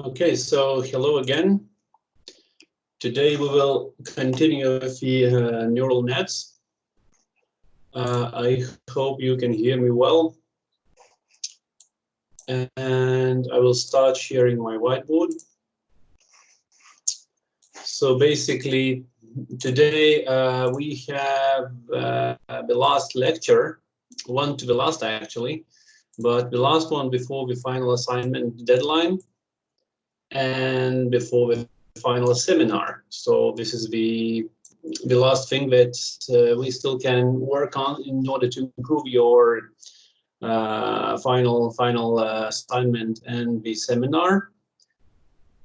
Okay, so hello again. Today we will continue with the neural nets. I hope you can hear me well. And I will start sharing my whiteboard. So basically, today we have the last lecture, one to the last actually, but the last one before the final assignment deadline and before the final seminar. So this is the last thing that we still can work on in order to improve your final assignment and the seminar.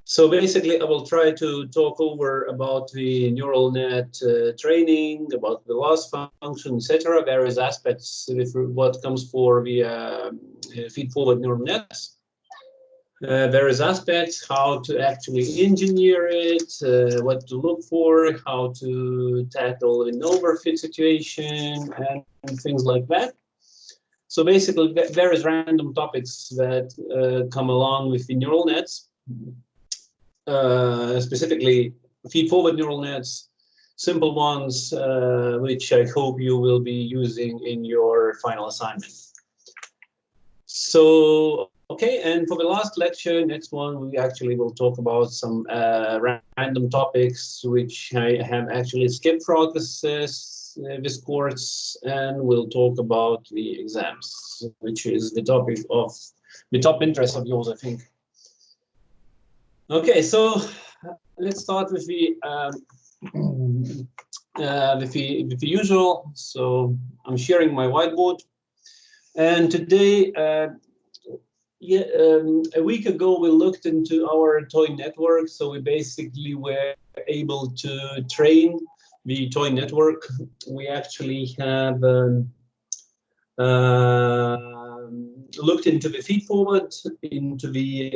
So basically, I will try to talk over about the neural net training, about the loss function, etc., various aspects with what comes for the feed-forward neural nets. Various aspects, how to actually engineer it, what to look for, how to tackle an overfit situation, and things like that. So basically, various random topics that come along with the neural nets, specifically feed-forward neural nets, simple ones, which I hope you will be using in your final assignment. So, okay, and for the last lecture, next one, we actually will talk about some random topics which I have actually skipped throughout this course, and we'll talk about the exams, which is the topic of the top interest of yours, I think. Okay, so let's start with the usual. So I'm sharing my whiteboard, and today. A week ago, we looked into our toy network. So we basically were able to train the toy network. We actually have looked into the feed-forward, into the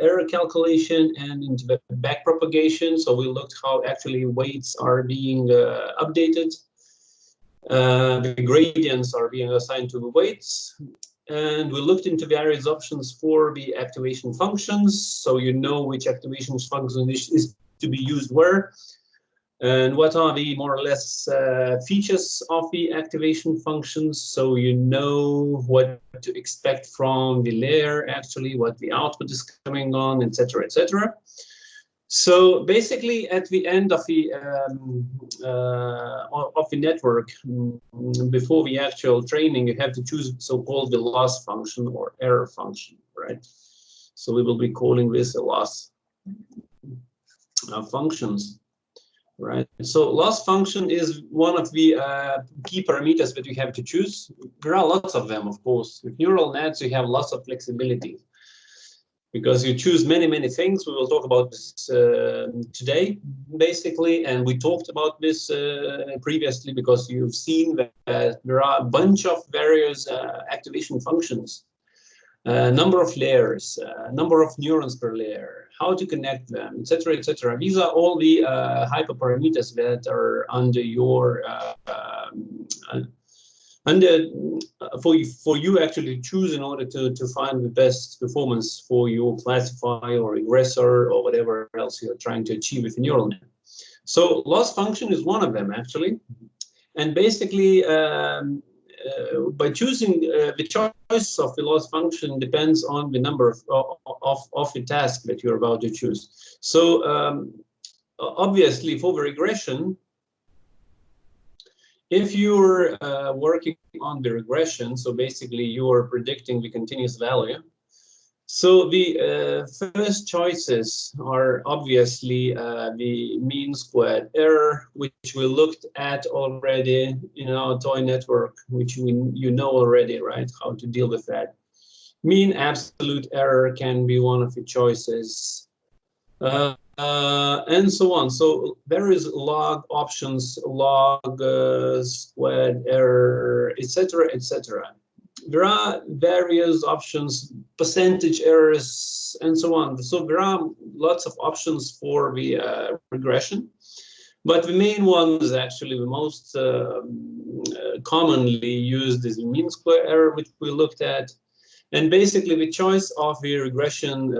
error calculation, and into the backpropagation. So we looked how actually weights are being updated. The gradients are being assigned to the weights. And we looked into various options for the activation functions, so you know which activation function is to be used where, and what are the more or less features of the activation functions, so you know what to expect from the layer, actually, what the output is coming on, etc., etc. So basically, at the end of the network, before the actual training, you have to choose so-called the loss function or error function, right? So we will be calling this a loss functions, right? So loss function is one of the key parameters that you have to choose. There are lots of them, of course. With neural nets, you have lots of flexibility, because you choose many things. We will talk about this today, basically, and we talked about this previously, because you've seen that there are a bunch of various activation functions, number of layers, number of neurons per layer, how to connect them, etc., etc. These are all the hyperparameters that are under your for you actually choose in order to find the best performance for your classifier or regressor or whatever else you're trying to achieve with a neural net. So loss function is one of them, actually. And basically, by choosing the choice of the loss function depends on the number of the task that you're about to choose. So obviously, for the regression, if you're working on the regression, so basically you're predicting the continuous value. So the first choices are obviously the mean squared error, which we looked at already in our toy network, which you know already, right, how to deal with that. Mean absolute error can be one of the choices. And so on. So there is log options, log squared error, etc., etc. There are various options, percentage errors, and so on. So there are lots of options for the regression, but the main one is actually the most commonly used is the mean square error, which we looked at. And basically, the choice of the regression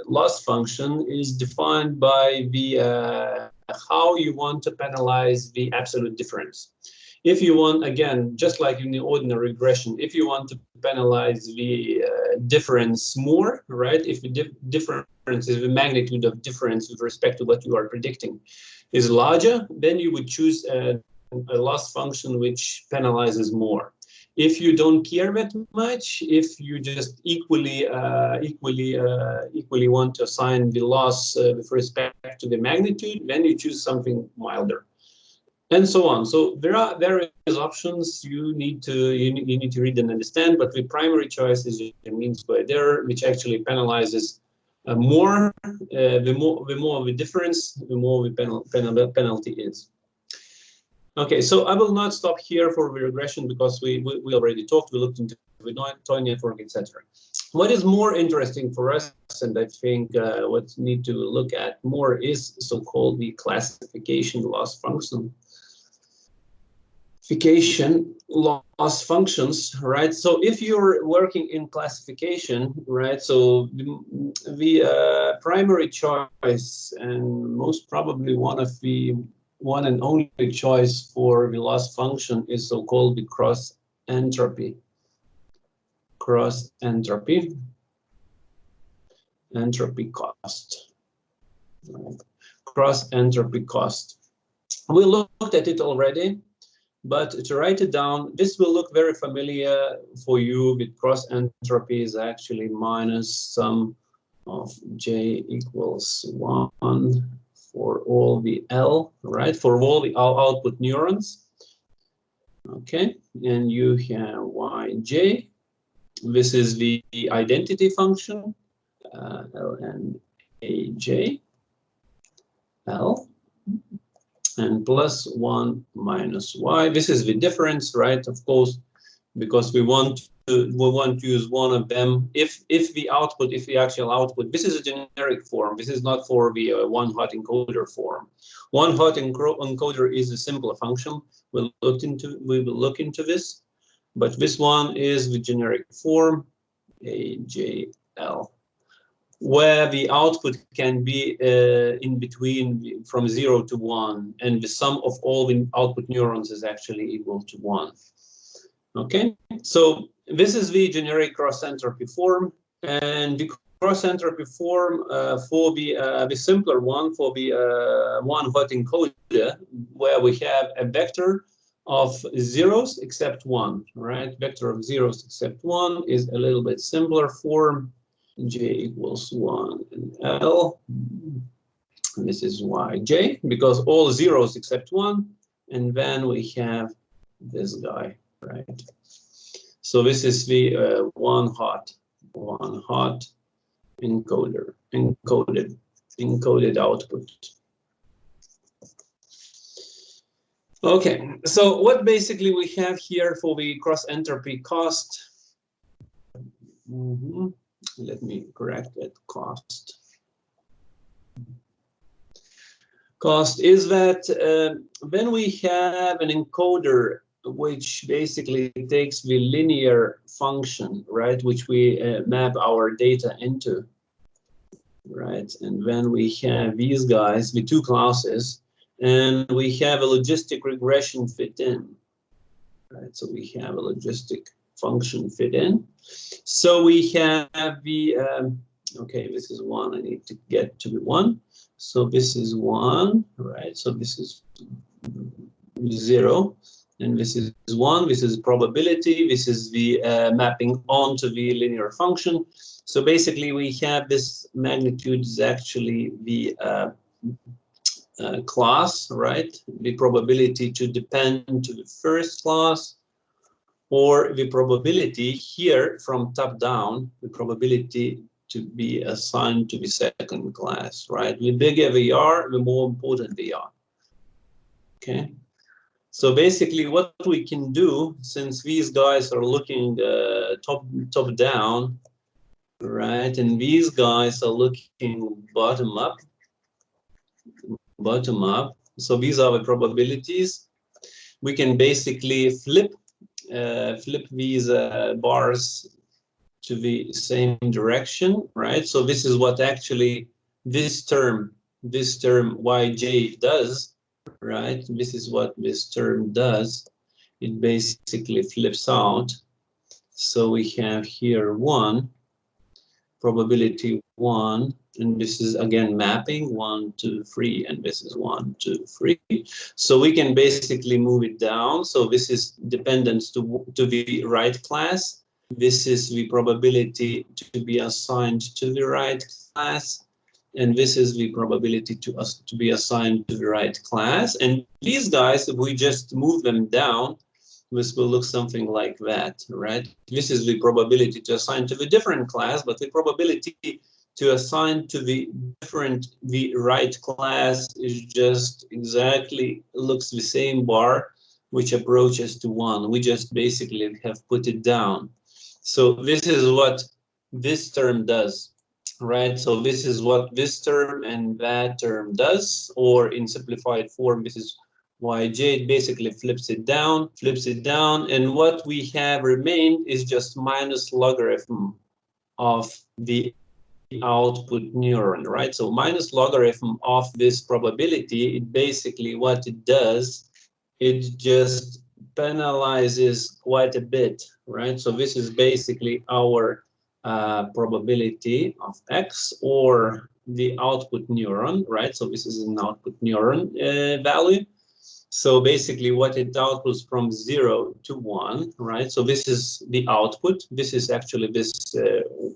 loss function is defined by the how you want to penalize the absolute difference. If you want, again, just like in the ordinary regression, if you want to penalize the difference more, right? If the difference is the magnitude of difference with respect to what you are predicting is larger, then you would choose a loss function which penalizes more. If you don't care that much, if you just equally want to assign the loss with respect to the magnitude, then you choose something milder, and so on. So there are various options you need to read and understand. But the primary choice is the mean squared error, which actually penalizes more. The more of the difference, the more the penalty is. Okay, so I will not stop here for the regression because we already talked. We looked into the toy network, etc. What is more interesting for us, and I think what we need to look at more, is so-called the classification loss function. Loss functions, right? So if you're working in classification, right? So the primary choice, and most probably one and only choice for the loss function, is so-called the cross entropy. Entropy cost. Cross entropy cost. We looked at it already, but to write it down, this will look very familiar for you. With cross entropy is actually minus sum of j equals 1 for all the L, right? For all the output neurons. Okay, and you have yj. This is the identity function, ln aj L, and plus 1 minus y. This is the difference, right? Of course, because we want to use one of them. If the actual output, this is a generic form. This is not for the one hot encoder form. One hot encoder is a simpler function. We will look into this, but this one is the generic form, AJL, where the output can be in between from 0 to 1, and the sum of all the output neurons is actually equal to 1. Okay, so this is the generic cross entropy form, and the cross entropy form for the simpler one, for the one hot encoder, where we have a vector of zeros except 1, right? Vector of zeros except 1 is a little bit simpler form. J equals 1 and L. This is yj, because all zeros except 1, and then we have this guy, right? So this is the one hot encoded output. Okay, so what basically we have here for the cross entropy cost? Let me correct that. Cost is that when we have an encoder which basically takes the linear function, right, which we map our data into, right, and then we have these guys, the two classes, and we have a logistic regression fit in, right? So we have a logistic function fit in. So we have the, okay, this is 1, I need to get to the 1. So this is 1, right? So this is 0, and this is 1, this is probability, this is the mapping onto the linear function. So basically we have this magnitude is actually the class, right? The probability to depend to the first class, or the probability here from top down, the probability to be assigned to the second class, right? The bigger they are, the more important they are. Okay. So basically what we can do, since these guys are looking top down, right, and these guys are looking bottom up, so these are the probabilities. We can basically flip these bars to the same direction, right? So this is what actually this term yj does, right? This is what this term does. It basically flips out. So we have here 1, probability 1, and this is again mapping 1, 2, 3, and this is 1, 2, 3. So we can basically move it down. So this is dependence to the right class. This is the probability to be assigned to the right class, and this is the probability to be assigned to the right class. And these guys, if we just move them down, this will look something like that, right? This is the probability to assign to the different class, but the probability to assign to the right class is just exactly looks the same bar, which approaches to 1. We just basically have put it down. So this is what this term does, right? So this is what this term and that term does, or in simplified form, this is yj. It basically flips it down, and what we have remained is just minus logarithm of the output neuron, right? So minus logarithm of this probability, it basically what it does, it just penalizes quite a bit, right? So this is basically our probability of x, or the output neuron, right? So this is an output neuron value. So basically what it outputs from 0 to 1, right? So this is the output. This is actually this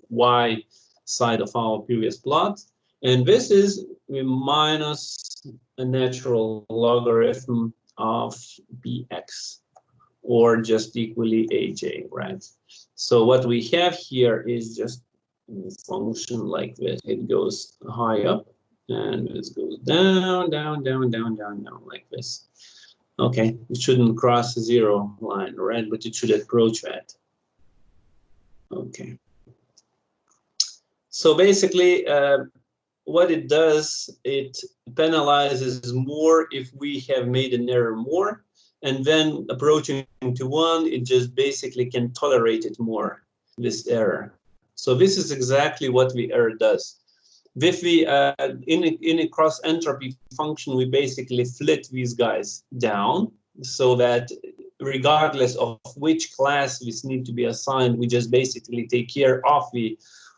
y side of our previous plot. And this is minus a natural logarithm of bx, or just equally aj, right? So what we have here is just a function like this. It goes high up, and this goes down, down, down, down, down, down, like this. Okay, it shouldn't cross the 0 line, right? But it should approach that. Okay. So basically, what it does, it penalizes more if we have made an error more, and then approaching to 1, it just basically can tolerate it more, this error. So this is exactly what the error does. With the in a cross entropy function, we basically flit these guys down, so that regardless of which class this need to be assigned, we just basically take care of the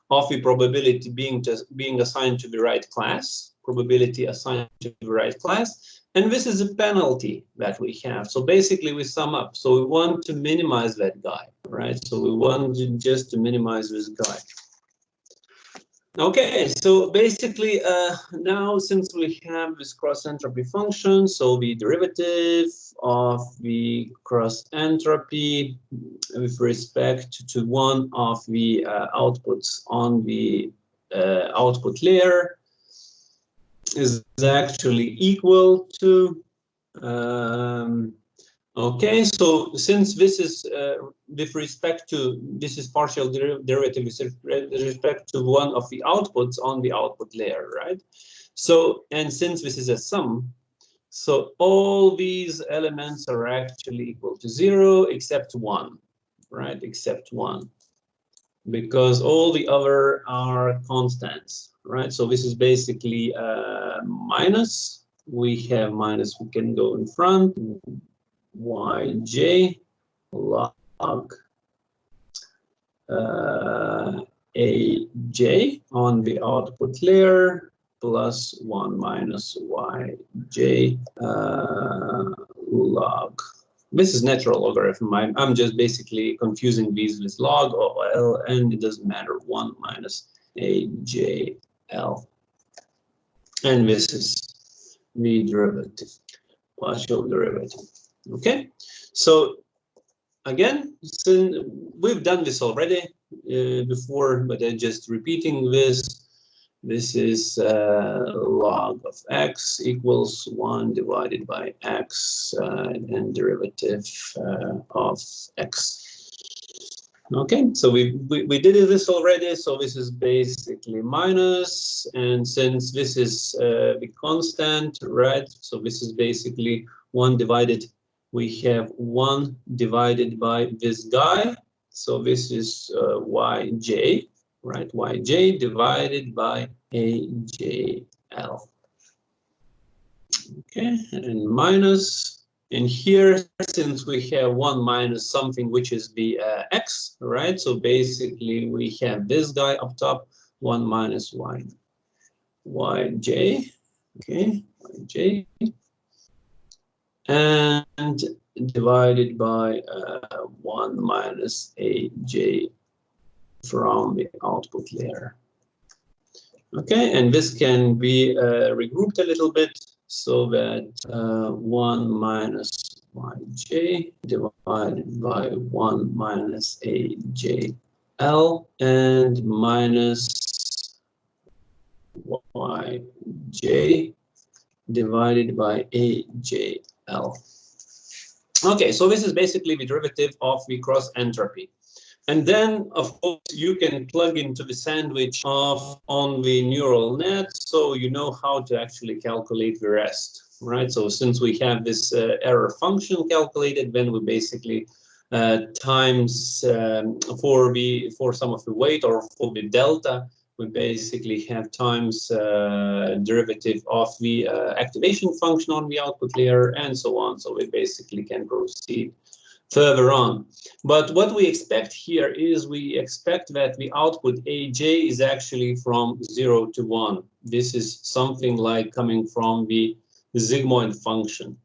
probability being assigned to the right class, probability assigned to the right class, and this is a penalty that we have. So basically we sum up. So we want to minimize that guy, right? So we want just to minimize this guy. Okay, so basically now, since we have this cross entropy function, so the derivative of the cross entropy with respect to one of the outputs on the output layer is actually equal to okay, so since this is with respect to, this is partial derivative with respect to one of the outputs on the output layer, right? So, and since this is a sum, so all these elements are actually equal to 0 except 1, right? Except 1, because all the other are constants, right? So this is basically minus. We have minus, we can go in front. Yj log aj on the output layer plus 1 minus yj log. This is natural logarithm. I'm just basically confusing these with log or L, and it doesn't matter. 1 minus ajl. And this is the derivative, partial derivative. Okay, so again, we've done this already before, but I'm just repeating this. This is log of x equals 1 divided by x and derivative of x. Okay, so we did this already, so this is basically minus, and since this is the constant, right, so this is basically 1 divided, we have 1 divided by this guy, So this is yj, right? Yj divided by AJL. Okay, and minus, and here, since we have 1 minus something, which is the x, right? So basically, we have this guy up top, 1 minus yj, okay, yj, and divided by 1 minus aj from the output layer. Okay, and this can be regrouped a little bit so that 1 minus yj divided by 1 minus ajl and minus yj divided by ajl. Okay, so this is basically the derivative of the cross entropy. And then, of course, you can plug into the sandwich on the neural net, so you know how to actually calculate the rest, right? So since we have this error function calculated, then we basically times for some of the weight or for the delta, we basically have times derivative of the activation function on the output layer and so on. So we basically can proceed further on. But what we expect here is we expect that the output aj is actually from 0 to 1. This is something like coming from the sigmoid function.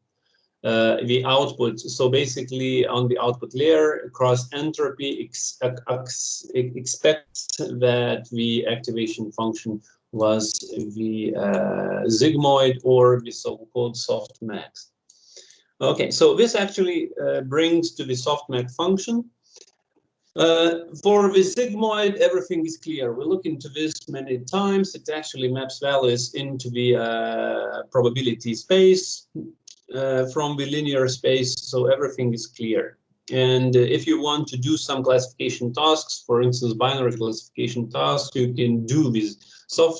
The output, so basically on the output layer, cross entropy expects that the activation function was the sigmoid or the so-called softmax. Okay, so this actually brings to the softmax function. For the sigmoid, everything is clear. We look into this many times. It actually maps values into the probability space from the linear space, so everything is clear. And if you want to do some classification tasks, for instance, binary classification tasks, you can do this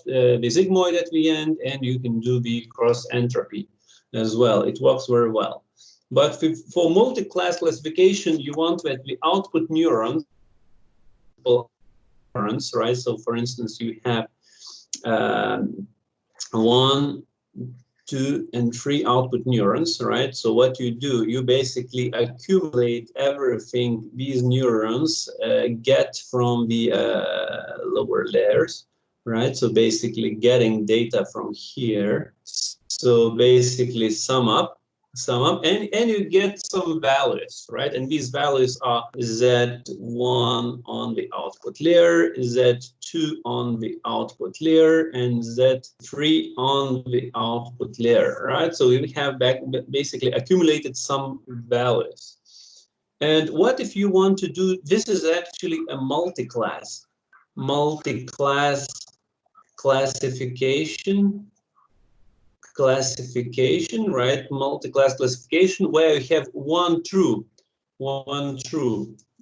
the sigmoid at the end, and you can do the cross entropy as well. It works very well. But for multi-class classification, you want that the output neurons, right? So for instance, you have 1, 2, and 3 output neurons, right? So what you do, you basically accumulate everything these neurons get from the lower layers, right? So basically getting data from here. So basically sum up, and you get some values, right? And these values are Z1 on the output layer, Z2 on the output layer, and Z3 on the output layer, right? So we have basically accumulated some values. And what if you want to do, this is actually a multi-class classification, right? Multi-class classification where you have one true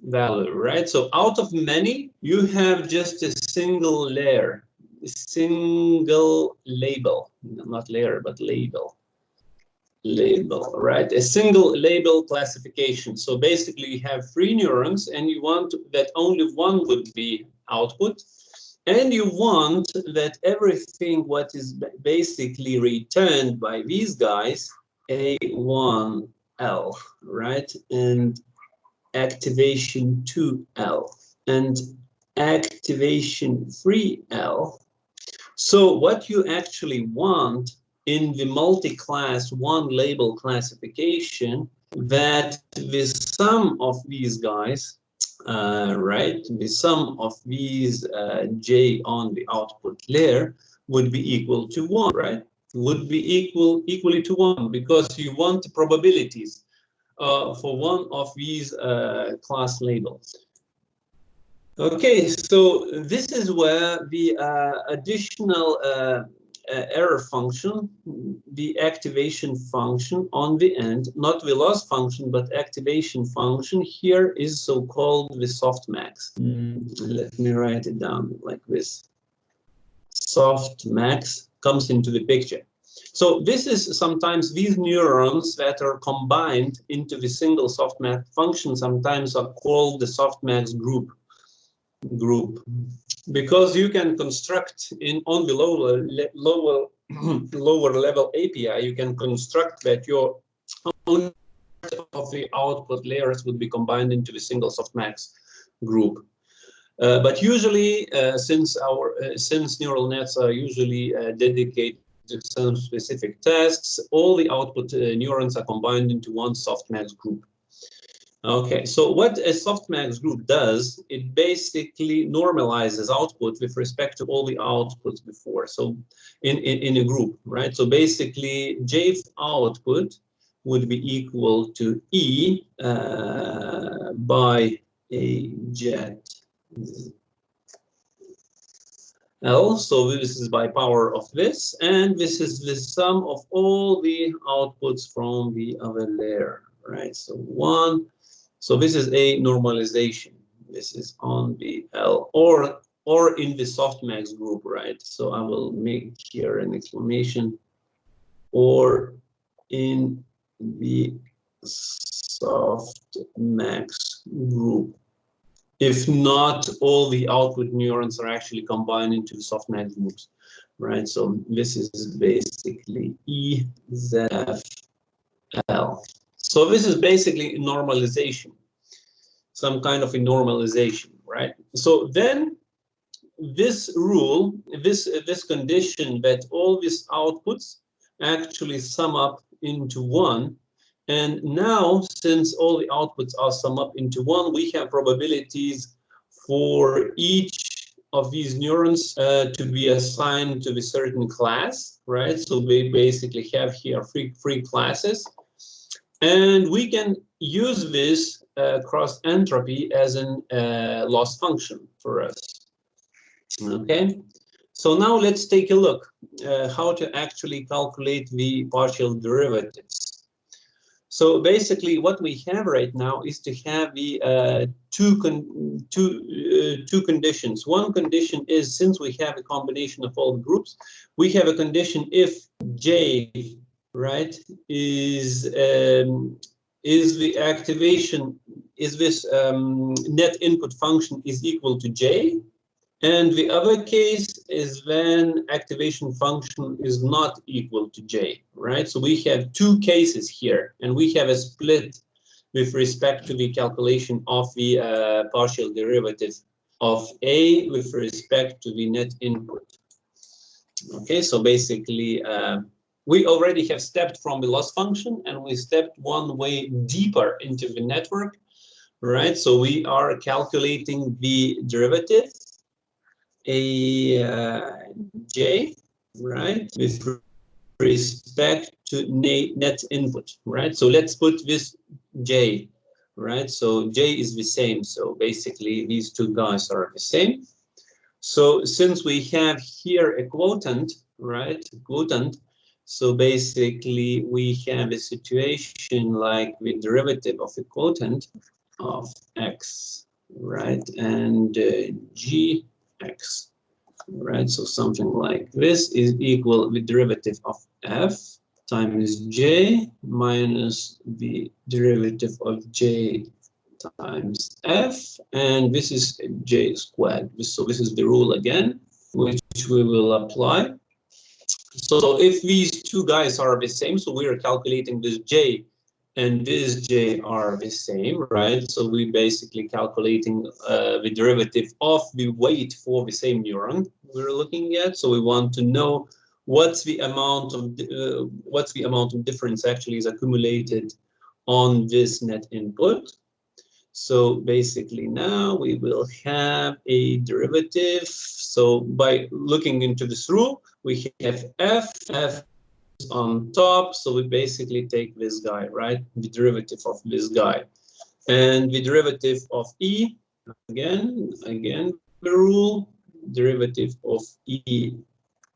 value, right? So out of many, you have just a single layer, a single label, not layer, but label, right? A single label classification. So basically you have 3 neurons and you want that only one would be output. And you want that everything what is basically returned by these guys, A1L, right? And activation 2L and activation 3L. So what you actually want in the multi-class one label classification, that the sum of these guys, right, the sum of these j on the output layer would be equal to 1, right? Would be equally to 1, because you want probabilities for one of these class labels. Okay, so this is where the additional error function, the activation function on the end, not the loss function, but activation function here is so-called the softmax. Let me write it down like this. Softmax comes into the picture. So this is sometimes these neurons that are combined into the single softmax function sometimes are called the softmax group. Because you can construct on the lower level API, you can construct that your own of the output layers would be combined into a single softmax group. But usually, since neural nets are usually dedicated to some specific tasks, all the output neurons are combined into one softmax group. Okay, so what a softmax group does, it basically normalizes output with respect to all the outputs before. So in a group, right? So basically, J's output would be equal to E by a jet L. So this is by power of this, and this is the sum of all the outputs from the other layer, right? So one. So this is a normalization. This is on the L or in the softmax group, right? So I will make here an exclamation, or in the softmax group. If not, all the output neurons are actually combined into the softmax groups, right? So this is basically EZFL. So this is basically normalization, some kind of a normalization, right? So then this rule, this condition that all these outputs actually sum up into one, and now since all the outputs are sum up into one, we have probabilities for each of these neurons to be assigned to a certain class, right? So we basically have here three classes, and we can use this cross entropy as an loss function for us. Okay, so now let's take a look how to actually calculate the partial derivatives. So basically what we have right now is to have the two conditions. One condition is, since we have a combination of all the groups, we have a condition if J, right, is the activation, is this net input function is equal to J. And the other case is when activation function is not equal to J, right? So we have two cases here, and we have a split with respect to the calculation of the partial derivative of A with respect to the net input. Okay, so basically, we already have stepped from the loss function, and we stepped one way deeper into the network, right? So we are calculating the derivative J, right, with respect to net input, right? So let's put this J, right? So J is the same. So basically, these two guys are the same. So since we have here a quotient, right, quotient, so basically we have a situation like the derivative of the quotient of x, right, and g x, right? So something like this is equal the derivative of f times j minus the derivative of j times f, and this is j squared. So this is the rule again, which we will apply. So if these two guys are the same, so we are calculating this j and this j are the same, right? So we basically calculating the derivative of the weight for the same neuron we're looking at. So we want to know what's the amount of difference actually is accumulated on this net input. So basically now we will have a derivative. So by looking into this rule, we have f on top, so we basically take this guy, right, the derivative of this guy, and the derivative of e, again the rule, derivative of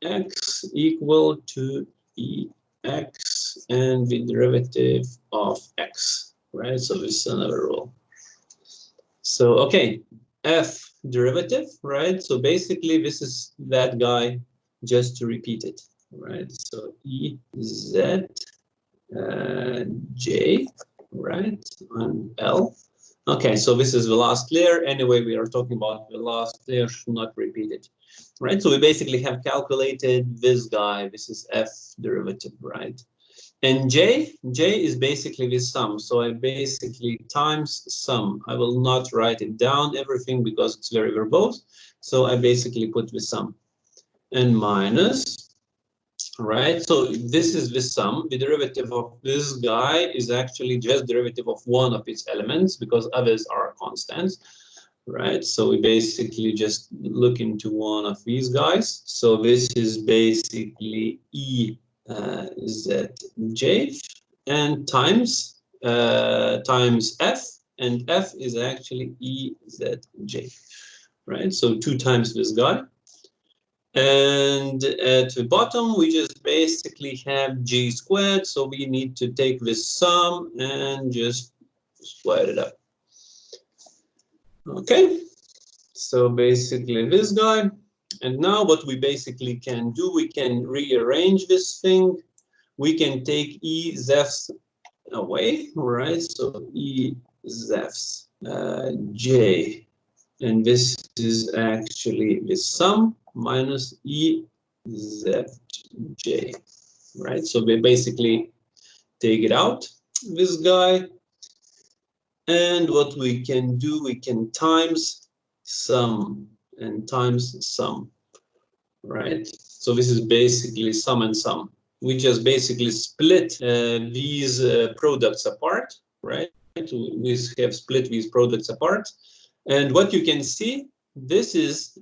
ex equal to ex and the derivative of x, right? So this is another rule. So okay, f derivative, right? So basically this is that guy, just to repeat it. right? So EZ J, right, and L. Okay, so this is the last layer. Anyway, we are talking about the last layer, should not repeat it, right? So we basically have calculated this guy. This is F derivative, right? And J is basically the sum. So I basically times sum. I will not write it down, everything, because it's very verbose. So I basically put the sum and minus. Right, so this is the sum. The derivative of this guy is actually just derivative of one of its elements because others are constants, right? So we basically just look into one of these guys. So this is basically EZJ and times F, and F is actually EZJ, right? So 2 times this guy. And at the bottom, we just basically have G squared. So we need to take this sum and just square it up. Okay, so basically this guy. And now what we basically can do, we can rearrange this thing. We can take E Zephs away, right? So E Zephs J. And this is actually the sum minus EZJ, right? So we basically take it out, this guy. And what we can do, we can times sum and times sum, right? So this is basically sum and sum. We just basically split these products apart, right? We have split these products apart. And what you can see, this is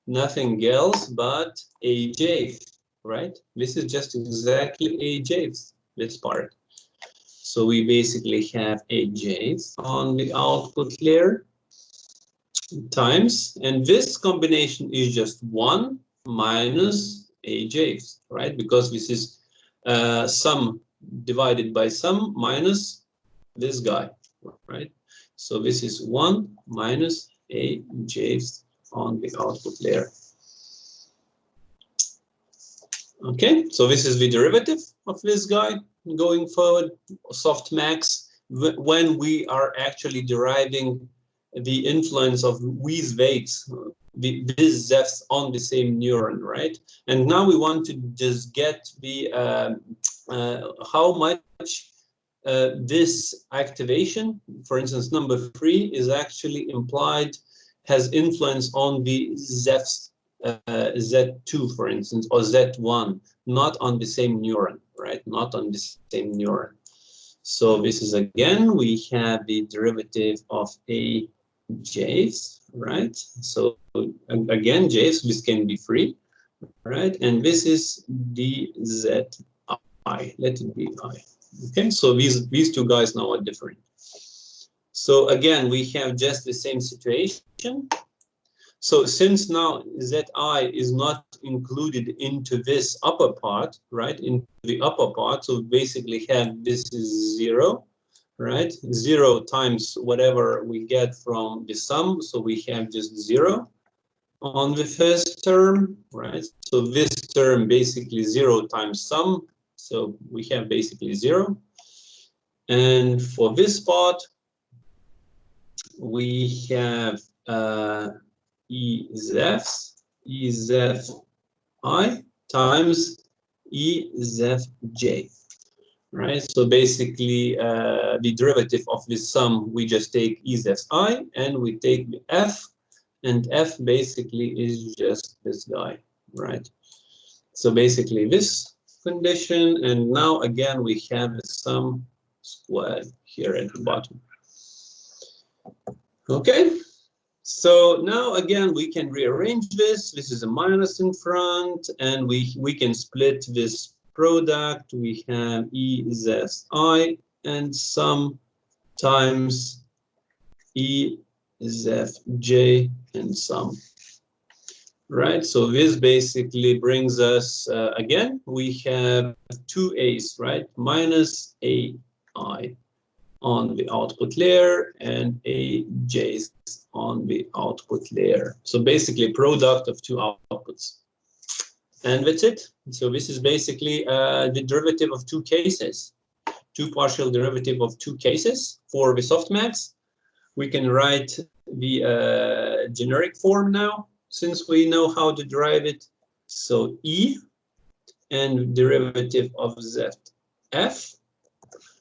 nothing else but AJ, right? This is just exactly AJ, this part. So we basically have AJ on the output layer times, and this combination is just 1 minus AJ, right? Because this is sum divided by sum minus this guy, right? So this is 1 minus AJ on the output layer. Okay, so this is the derivative of this guy going forward, softmax, when we are actually deriving the influence of these weights, these Zephs on the same neuron, right? And now we want to just get the how much this activation, for instance, number 3 is actually implied, has influence on the Zephs, Z2, for instance, or Z1, not on the same neuron, right? Not on the same neuron. So this is, again, we have the derivative of AJs, right? So again, J's, this can be free, right? And this is DZI, let it be I. Okay, so these two guys now are different. So again, we have just the same situation. So since now Zi is not included into this upper part, right? In the upper part, so basically have this is 0, right? 0 times whatever we get from the sum. So we have just 0 on the first term, right? So this term basically 0 times sum. So we have basically 0. And for this part, we have EZEF I times EZEF right? So basically, the derivative of this sum, we just take EZEF I and we take the F, and F basically is just this guy, right? So basically this condition, and now again we have the sum squared here at the bottom. Okay, so now again we can rearrange this. This is a minus in front, and we can split this product. We have EZI and sum times EZJ and sum. Right, so this basically brings us, again, we have two A's, right? Minus AI on the output layer and AJ's on the output layer. So basically product of two outputs. And that's it. So this is basically the derivative of two cases, two partial derivative of two cases for the softmax. We can write the generic form now, since we know how to derive it. So E and derivative of ZF,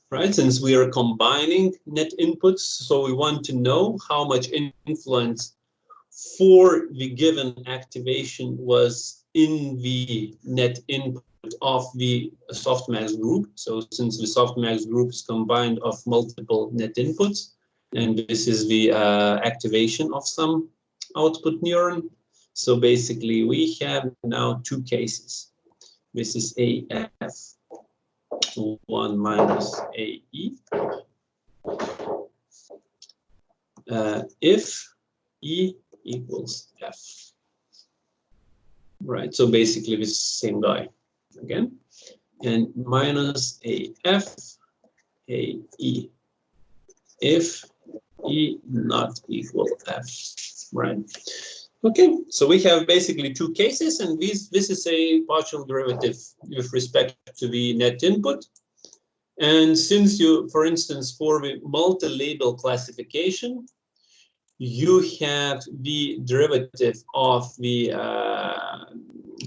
right? Since we are combining net inputs, so we want to know how much influence for the given activation was in the net input of the softmax group. So since the softmax group is combined of multiple net inputs, and this is the activation of some output neuron. So basically we have now two cases. This is AF 1 minus AE. If E equals F. Right, so basically this same guy again. And minus AF AE. If E not equal F, right? Okay, so we have basically two cases, and this is a partial derivative with respect to the net input. And since you, for instance, for the multi-label classification, you have the derivative of the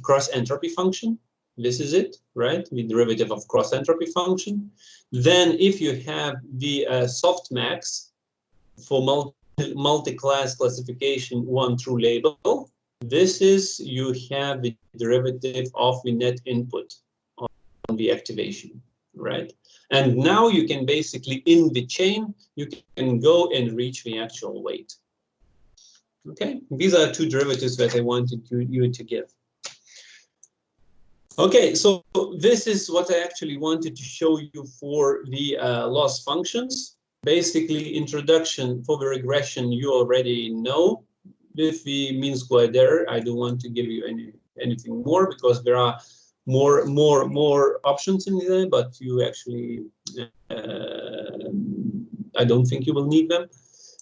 cross entropy function. This is it, right? The derivative of cross entropy function. Then if you have the softmax for multi-class classification 1 through label, this is, you have the derivative of the net input on the activation, right? And now you can basically, in the chain, you can go and reach the actual weight. Okay, these are two derivatives that I wanted you to give. Okay, so this is what I actually wanted to show you for the loss functions. Basically, introduction for the regression you already know. With the mean squared error, I don't want to give you anything more because there are more options in there, but you actually I don't think you will need them.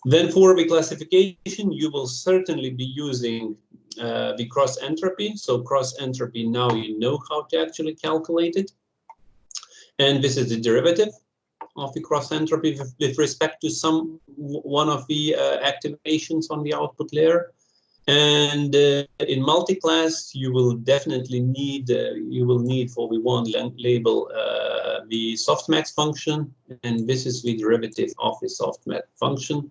Then for the classification, you will certainly be using the cross entropy. So cross entropy, now you know how to actually calculate it. And this is the derivative of the cross entropy with respect to one of the activations on the output layer. And in multi-class, you will definitely need, for the one label, the softmax function. And this is the derivative of the softmax function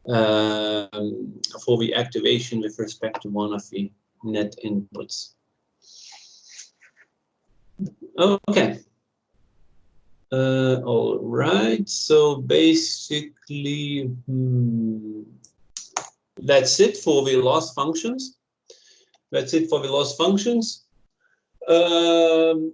for the activation with respect to one of the net inputs. Okay. All right. So basically, that's it for the loss functions. That's it for the loss functions.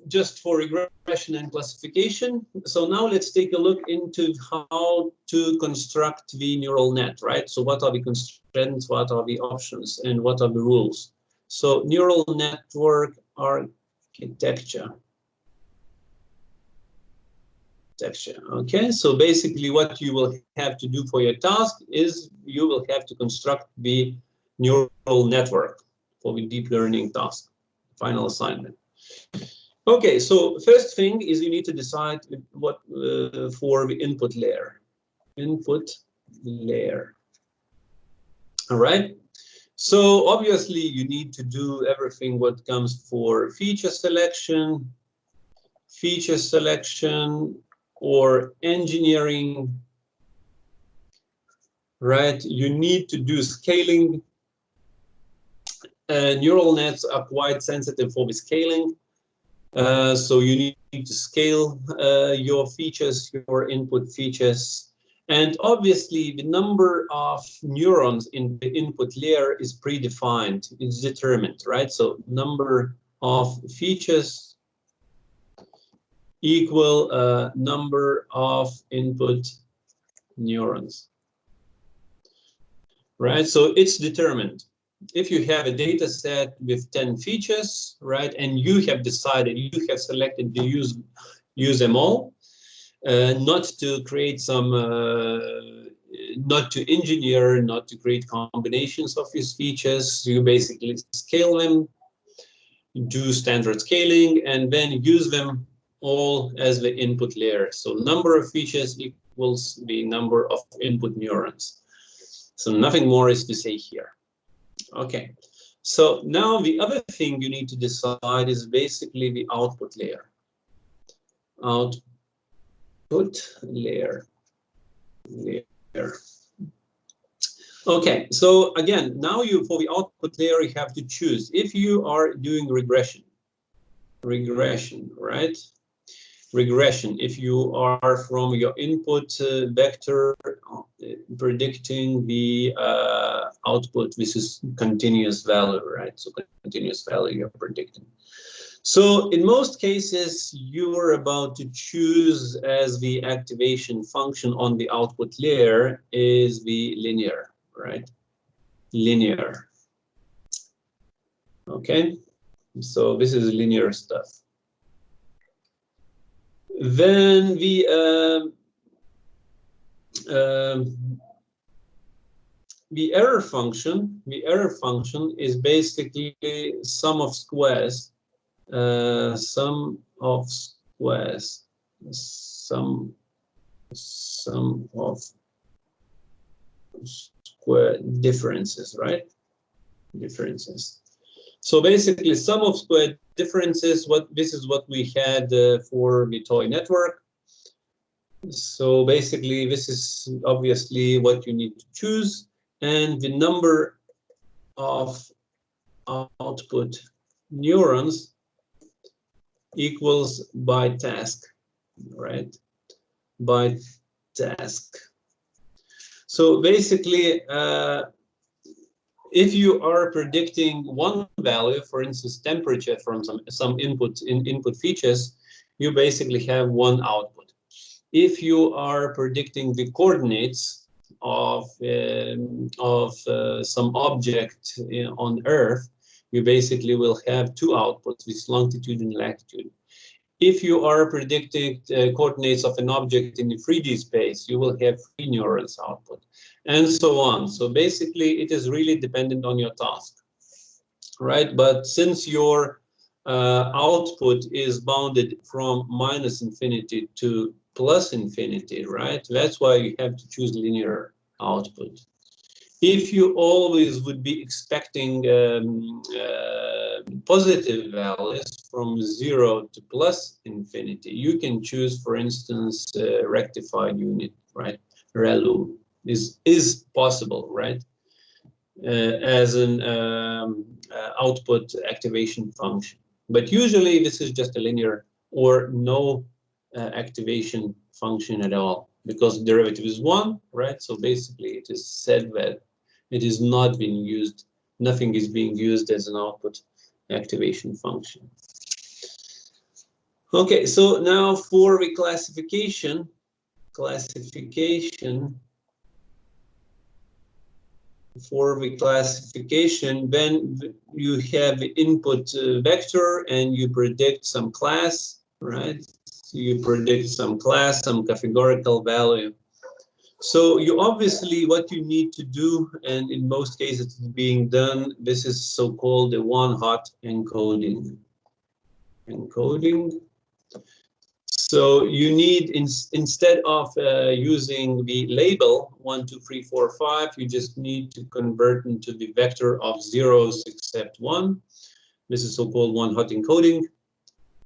Just for regression and classification. So now let's take a look into how to construct the neural net, right? So what are the constraints, what are the options, and what are the rules? So neural network architecture. Okay, so basically what you will have to do for your task is you will have to construct the neural network for the deep learning task, final assignment. Okay, so first thing is you need to decide what for the input layer. Input layer. All right. So obviously you need to do everything what comes for feature selection or engineering, right? You need to do scaling. Neural nets are quite sensitive for the scaling. So you need to scale your features, your input features. And obviously the number of neurons in the input layer is predefined, it's determined, right? So number of features equal number of input neurons, right? So it's determined. If you have a data set with 10 features, right, and you have decided, you have selected to use them all, not to create some, not to engineer, not to create combinations of these features, you basically scale them. do standard scaling, and then use them all as the input layer. So number of features equals the number of input neurons. So nothing more is to say here. Okay, so now the other thing you need to decide is basically the output layer. Output layer. Okay, so again, now for the output layer, you have to choose if you are doing regression, right? Regression, if you are from your input vector predicting the output, this is continuous value, right? So continuous value you're predicting. So in most cases, you're about to choose as the activation function on the output layer is the linear, right? Linear. Okay, so this is linear stuff. Then the error function is basically sum of squares. Sum of squares, sum of square differences, right? Differences. So basically, sum of square differences. This is what we had for the toy network. So basically, this is obviously what you need to choose, and the number of output neurons equals by task, right? By task. So basically, if you are predicting one value, for instance, temperature from some input features, you basically have one output. If you are predicting the coordinates of some object on Earth, you basically will have two outputs with longitude and latitude. If you are predicting coordinates of an object in the 3D space, you will have 3 neurons output, and so on. So basically, it is really dependent on your task, right? But since your output is bounded from -infinity to +infinity, right? That's why you have to choose linear output. If you always would be expecting positive values from 0 to +infinity, you can choose, for instance, rectified unit, right? ReLU is possible, right? As an output activation function. But usually this is just a linear or no activation function at all, because the derivative is 1, right? So basically it is said that it is not being used, nothing is being used as an output activation function. Okay, so now for the classification, then you have the input vector and you predict some class, right? So you predict some class, some categorical value. So you obviously, what you need to do, and in most cases it's being done, this is so-called a one-hot encoding. So you need, instead of using the label 1, 2, 3, 4, 5, you just need to convert into the vector of zeros except 1. This is so-called one-hot encoding.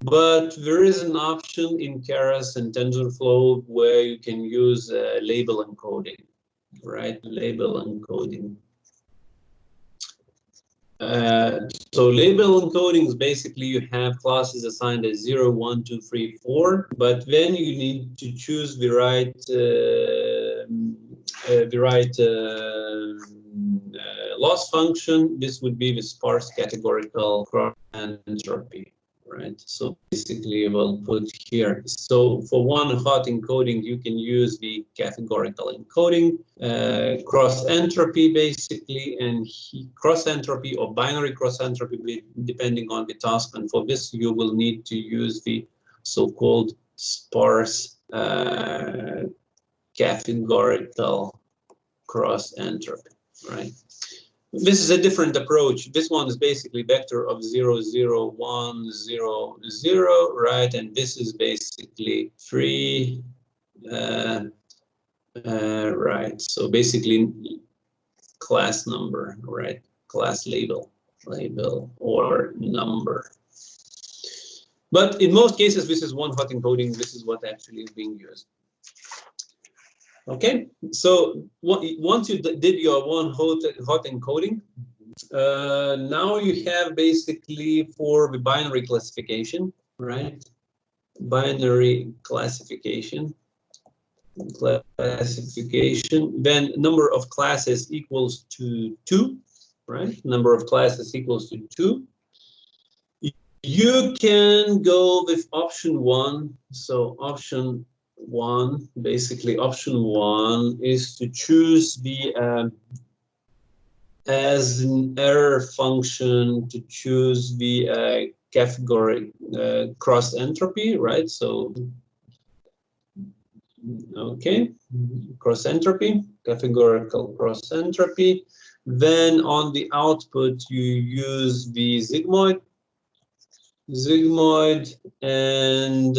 But there is an option in Keras and TensorFlow where you can use label encoding, right? Label encoding. So label encoding is basically you have classes assigned as 0, 1, 2, 3, 4, but then you need to choose the right loss function. This would be the sparse categorical cross entropy, right? So basically we'll put here. So for one-hot encoding, you can use the categorical encoding, cross entropy basically, and cross entropy or binary cross entropy depending on the task. And for this, you will need to use the so-called sparse categorical cross entropy, right? This is a different approach. This one is basically vector of 0, 0, 1, 0, 0, right? And this is basically 3, right? So basically class number, right? Class label or number. But in most cases, this is one hot encoding. This is what actually is being used. Okay, so once you did your one hot encoding, now you have basically for the binary classification, right? Binary classification, then number of classes equals to 2, right? Number of classes equals to 2. You can go with option 1. So option 1, basically option 1 is to choose the as an error function to choose the category cross entropy, right? So okay, cross entropy, categorical cross entropy. Then on the output you use the sigmoid and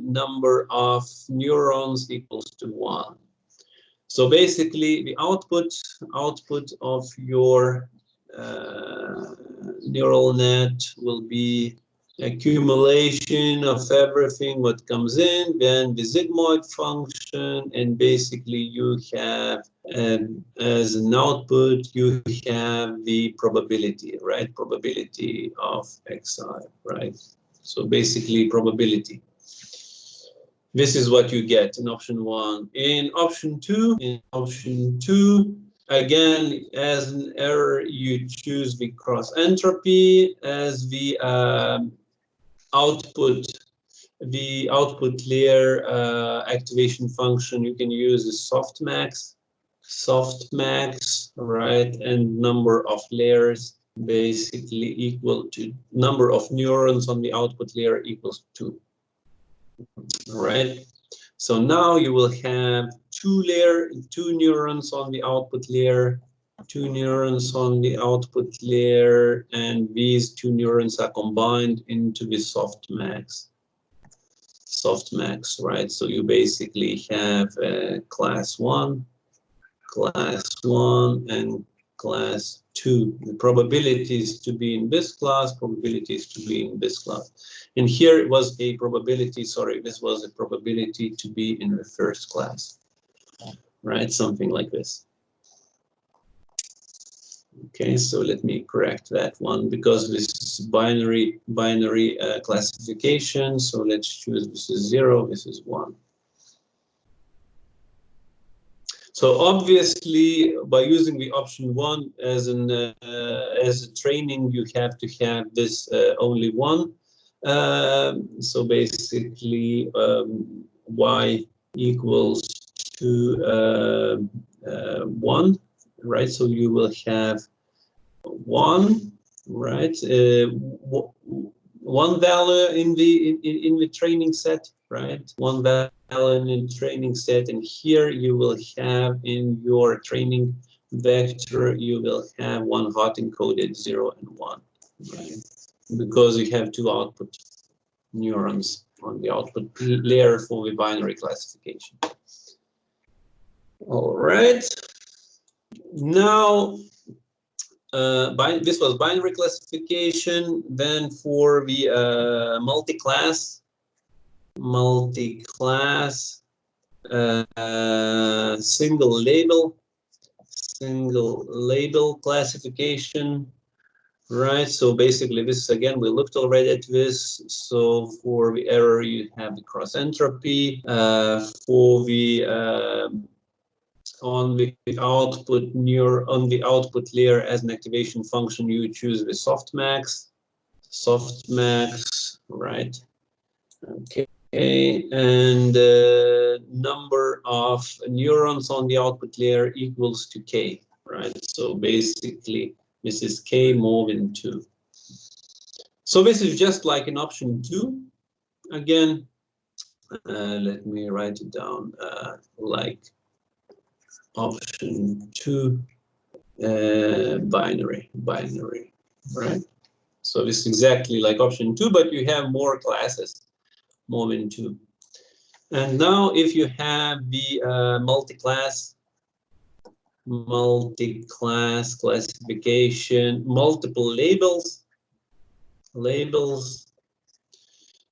number of neurons equals to 1. So basically the output of your neural net will be accumulation of everything what comes in, then the sigmoid function, and basically you have as an output you have the probability, right? Probability of xi, right? So basically probability. This is what you get in option 1. In option 2, again, as an error, you choose the cross entropy. As the output layer activation function, you can use the softmax, right? And number of layers basically equal to number of neurons on the output layer equals 2. Right. So now you will have two neurons on the output layer, 2 neurons on the output layer, and these 2 neurons are combined into the softmax, right? So you basically have class 1, and class 2. The probabilities to be in this class, probabilities to be in this class. And here it was a probability, sorry, this was a probability to be in the first class, right? Something like this. Okay, so let me correct that one because this is binary classification. So let's choose this is 0, this is 1. So obviously, by using the option 1 as a training, you have to have this only 1. So basically, y equals to 1, right? So you will have 1, right? 1 value in the training set, right? 1 value in the training set, and here you will have in your training vector, you will have 1 hot encoded 0 and 1, right? Because you have 2 output neurons on the output layer for the binary classification. All right. Now, this was binary classification. Then for the multi-class single label classification, right? So basically this, again, we looked already at this. So for the error you have the cross entropy, for the on the output layer as an activation function you choose the softmax, right? Okay. And number of neurons on the output layer equals to k, right? So basically this is k more than 2. So this is just like in option 2. Again, let me write it down like option 2. binary, right? So it's exactly like option 2, but you have more classes, more than 2. And now if you have the multi-class classification, multiple labels.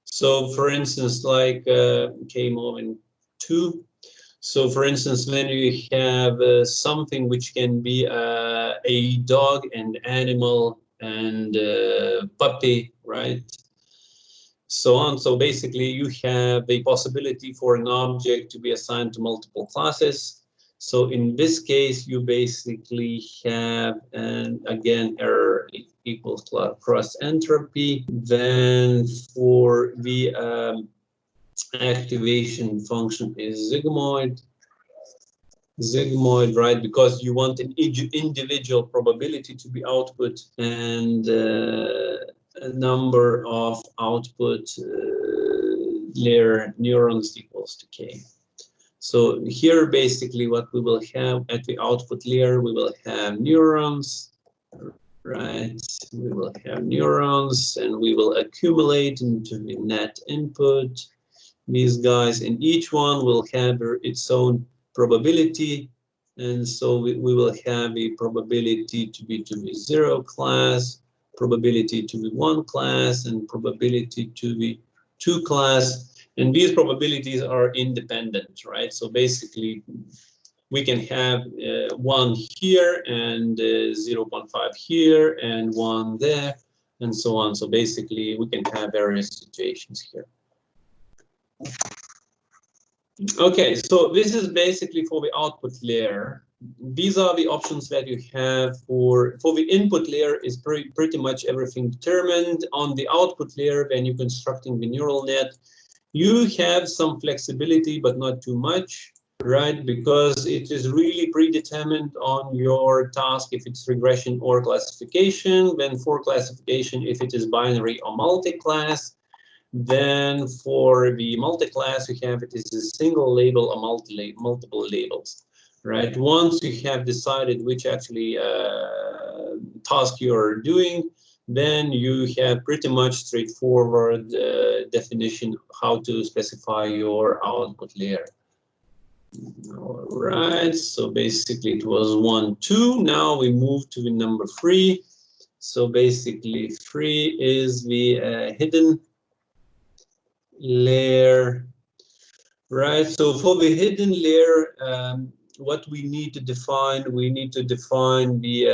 So for instance, like more than 2. So for instance, when you have something which can be a dog and animal and puppy, right? So on. So basically you have a possibility for an object to be assigned to multiple classes. So in this case, you basically have, and again, error equals cross entropy. Then for the activation function is sigmoid, right? Because you want an individual probability to be output and a number of output layer neurons equals to k. So here basically what we will have at the output layer, we will have neurons, right? We will have neurons and we will accumulate into the net input. These guys, and each one will have its own probability, and so we will have a probability to be the 0 class, probability to be 1 class, and probability to be 2 class. And these probabilities are independent, right? So basically we can have 1 here and 0.5 here and 1 there and so on. So basically we can have various situations here. Okay, so this is basically for the output layer. These are the options that you have for the input layer is pretty much everything determined. On the output layer, when you're constructing the neural net, you have some flexibility, but not too much, right? Because it is really predetermined on your task if it's regression or classification. Then for classification, if it is binary or multi-class. Then for the multi-class, we have it is a single label or multiple labels, right? Once you have decided which actually task you're doing, then you have pretty much straightforward definition how to specify your output layer. All right, so basically it was 1, 2. Now we move to the number 3. So basically 3 is the hidden layer, right? So for the hidden layer, what we need to define the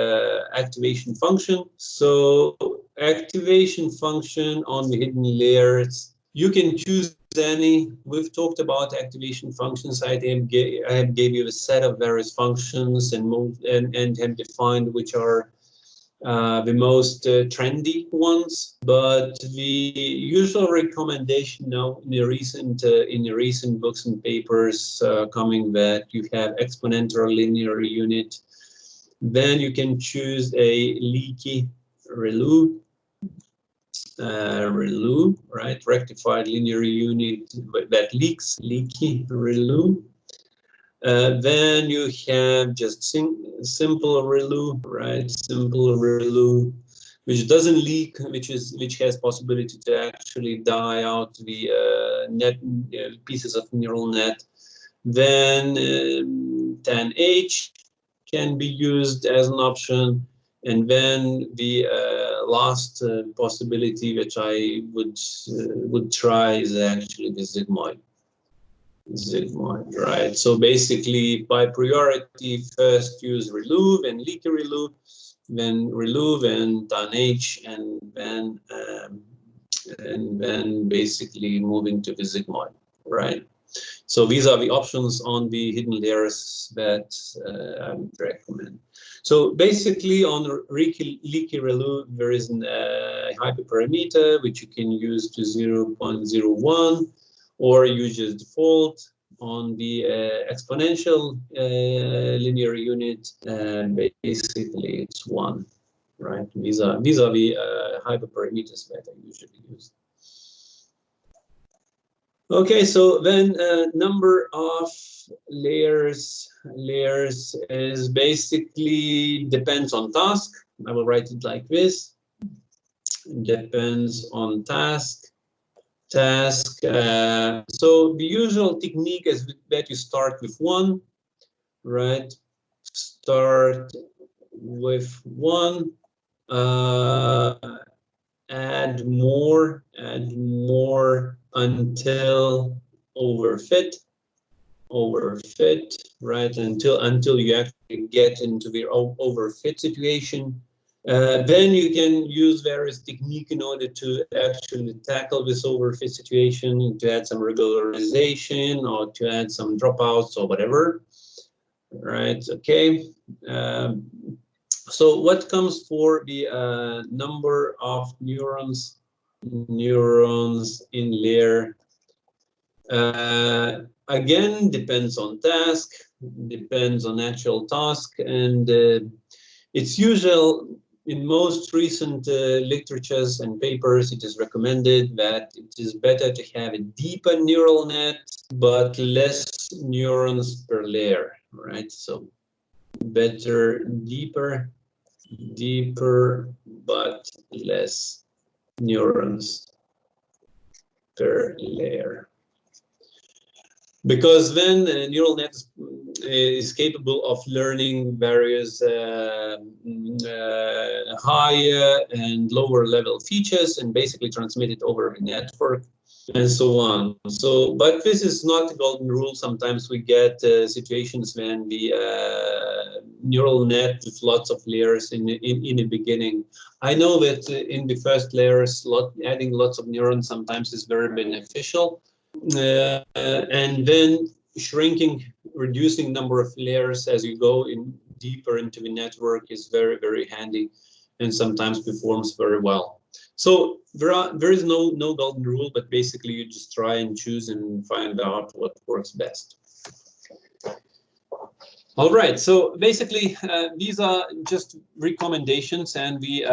activation function. So activation function on the hidden layers, you can choose any. We've talked about activation functions. I have gave you a set of various functions and have defined which are the most trendy ones, but the usual recommendation now in the recent books and papers coming that you have exponential linear unit, then you can choose a leaky ReLU, right? Rectified linear unit that leaks, leaky ReLU. Then you have just simple ReLU, right? Simple ReLU, which doesn't leak, which has possibility to actually die out the pieces of neural net. Then TANH can be used as an option, and then the last possibility which I would try is actually the sigmoid. Right? So basically, by priority, first use ReLU, then leaky ReLU, then ReLU, then TANH, and then basically moving to the sigmoid, right? So these are the options on the hidden layers that I would recommend. So basically, on leaky ReLU, there is a hyperparameter which you can use to 0.01. or use just default on the exponential linear unit, and basically it's 1, right? These are the hyperparameters that I usually use. Okay, so then number of layers is basically depends on task. I will write it like this. Depends on task. So the usual technique is that you start with one, right? Start with one, add more until overfit, right? Until you actually get into the overfit situation. Then you can use various techniques in order to actually tackle this overfit situation, to add some regularization or to add some dropouts or whatever, right? Okay. So what comes for the number of neurons in layer? Again, depends on task, depends on actual task, and it's usual in most recent literatures and papers, it is recommended that it is better to have a deeper neural net, but less neurons per layer, right? So better deeper, but less neurons per layer. Because then a neural net is capable of learning various higher and lower level features and basically transmit it over a network and so on. So, but this is not a golden rule. Sometimes we get situations when the neural net with lots of layers in the beginning. I know that in the first layers, adding lots of neurons sometimes is very beneficial. And then reducing number of layers as you go in deeper into the network is very, very handy and sometimes performs very well. So there is no golden rule, but basically you just try and choose and find out what works best. All right, so basically these are just recommendations and the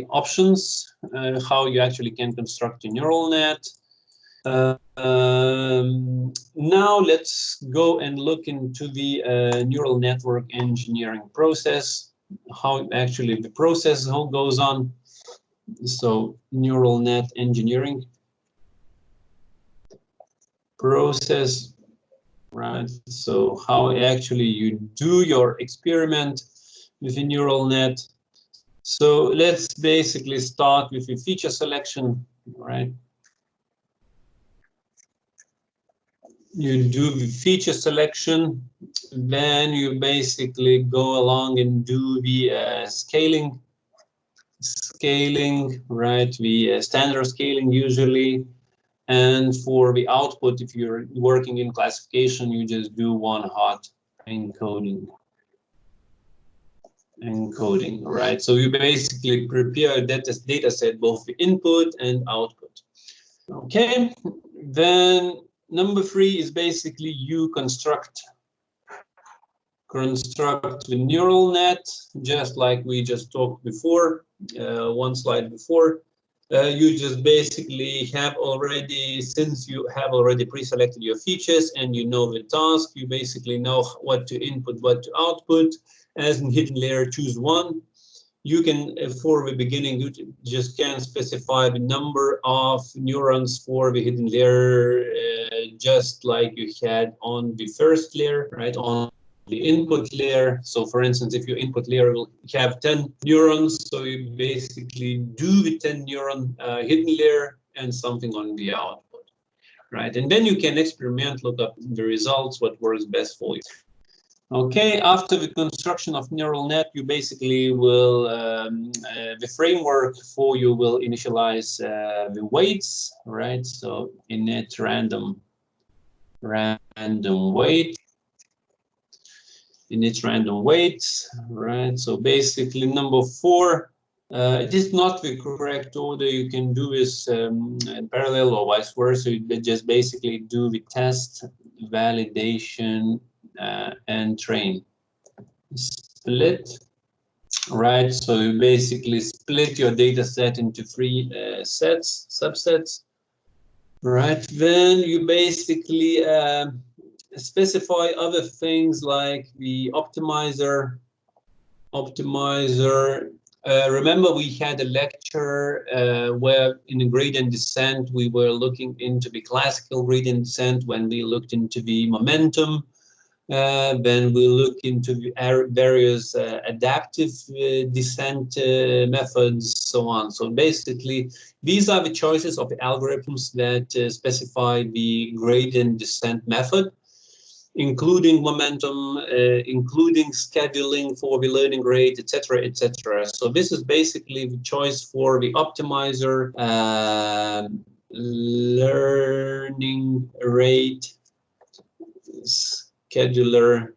options, how you actually can construct a neural net. Now let's go and look into the neural network engineering process, how actually the process goes on. So neural net engineering process, right? So how actually you do your experiment with a neural net. So let's basically start with a feature selection, right? You do the feature selection, then you basically go along and do the scaling, right? The standard scaling usually. And for the output, if you're working in classification, you just do one hot encoding, right? So you basically prepare a data set, both the input and output. Okay, then number 3 is basically you construct the neural net, just like we just talked before, one slide before. You just basically have already, since you have already pre-selected your features and you know the task, you basically know what to input, what to output. As in hidden layer, choose one. You can, for the beginning, you just can specify the number of neurons for the hidden layer, just like you had on the first layer, right? On the input layer. So for instance, if your input layer will have 10 neurons, so you basically do the 10 neuron hidden layer and something on the output, right? And then you can experiment, look up the results, what works best for you. Okay, after the construction of neural net, you basically will, the framework for you will initialize the weights, right? So init random weight, init random weights, right? So basically number 4, it is not the correct order. You can do this in parallel or vice versa. You just basically do the test, validation, and train. Split, right? So you basically split your data set into 3 subsets. Right, then you basically specify other things like the optimizer. Remember, we had a lecture where in the gradient descent, we were looking into the classical gradient descent when we looked into the momentum. Then we look into the various adaptive descent methods, so on. So basically, these are the choices of the algorithms that specify the gradient descent method, including momentum, including scheduling for the learning rate, etc., etc. So this is basically the choice for the optimizer, learning rate, scheduler,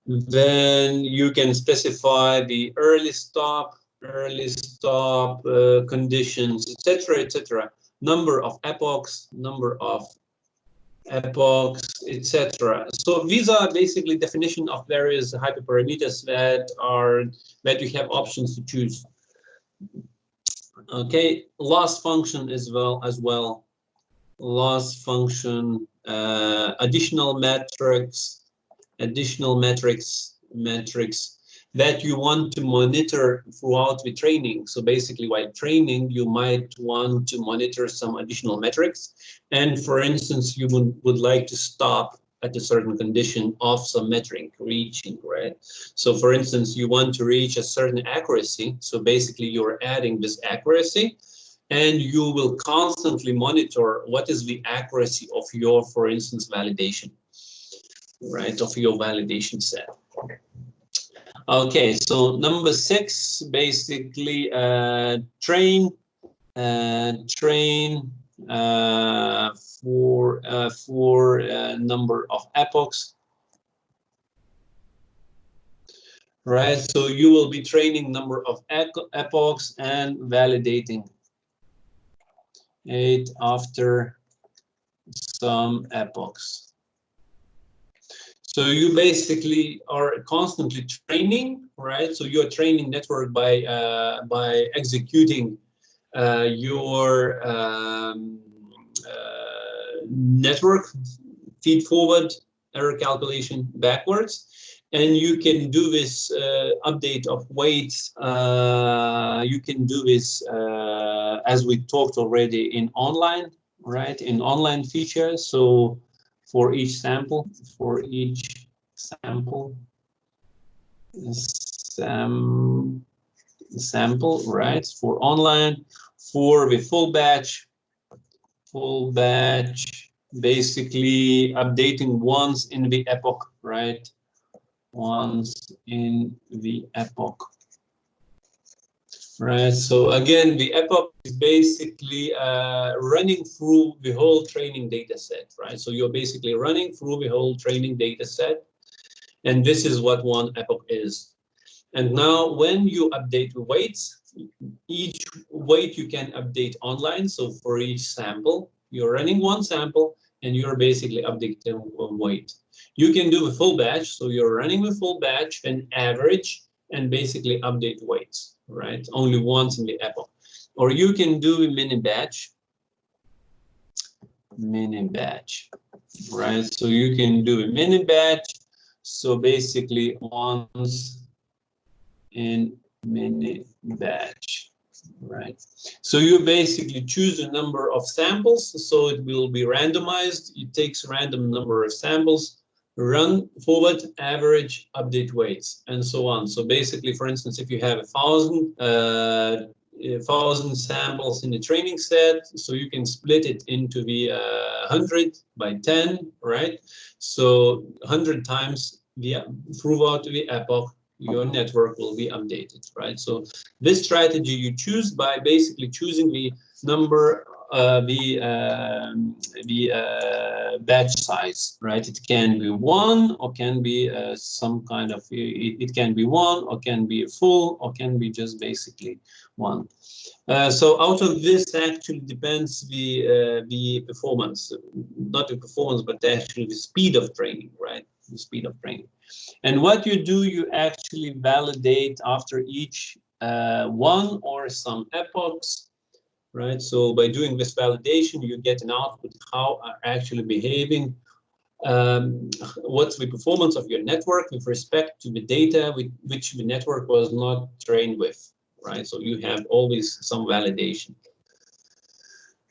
then you can specify the early stop conditions, etc., etc. Number of epochs, etc. So these are basically definition of various hyperparameters that you have options to choose. Okay, loss function as well. Loss function, additional metrics that you want to monitor throughout the training. So basically, while training, you might want to monitor some additional metrics. And for instance, you would like to stop at a certain condition of some metric reaching, right? So for instance, you want to reach a certain accuracy. So basically, you're adding this accuracy, and you will constantly monitor what is the accuracy of your, for instance, validation, right, of your validation set. Okay, so number 6, basically train for number of epochs. Right, so you will be training number of epochs and validating it after some epochs. So you basically are constantly training, right? So you're training network by executing your network feed forward, error calculation backwards. And you can do this update of weights. You can do this as we talked already in online, right? In online features. So for each sample, sample, right? For online, for the full batch, basically updating once in the epoch, right? Once in the epoch, right? So again, the epoch is basically running through the whole training data set, right? So you're basically running through the whole training data set, and this is what one epoch is. And now when you update the weights, each weight you can update online. So for each sample, you're running one sample and you're basically updating one weight. You can do the full batch, so you're running the full batch and average and basically update weights, right? Only once in the epoch. Or you can do a mini batch, right? So you can do a mini batch. So basically once in mini batch, right? So you basically choose a number of samples, so it will be randomized. It takes a random number of samples, run forward, average, update weights, and so on. So basically, for instance, if you have 1,000 samples in the training set, so you can split it into the 100 by 10, right? So 100 times throughout the epoch, your network will be updated, right? So this strategy you choose by basically choosing the number, batch size, right? It can be 1 or can be some kind of, it can be 1 or can be a full or can be just basically 1. So out of this actually depends the performance, not the performance, but actually the speed of training, right? The speed of training. And what you do, you actually validate after each one or some epochs, right? So by doing this validation, you get an output how are actually behaving. What's the performance of your network with respect to the data which the network was not trained with, right? So you have always some validation,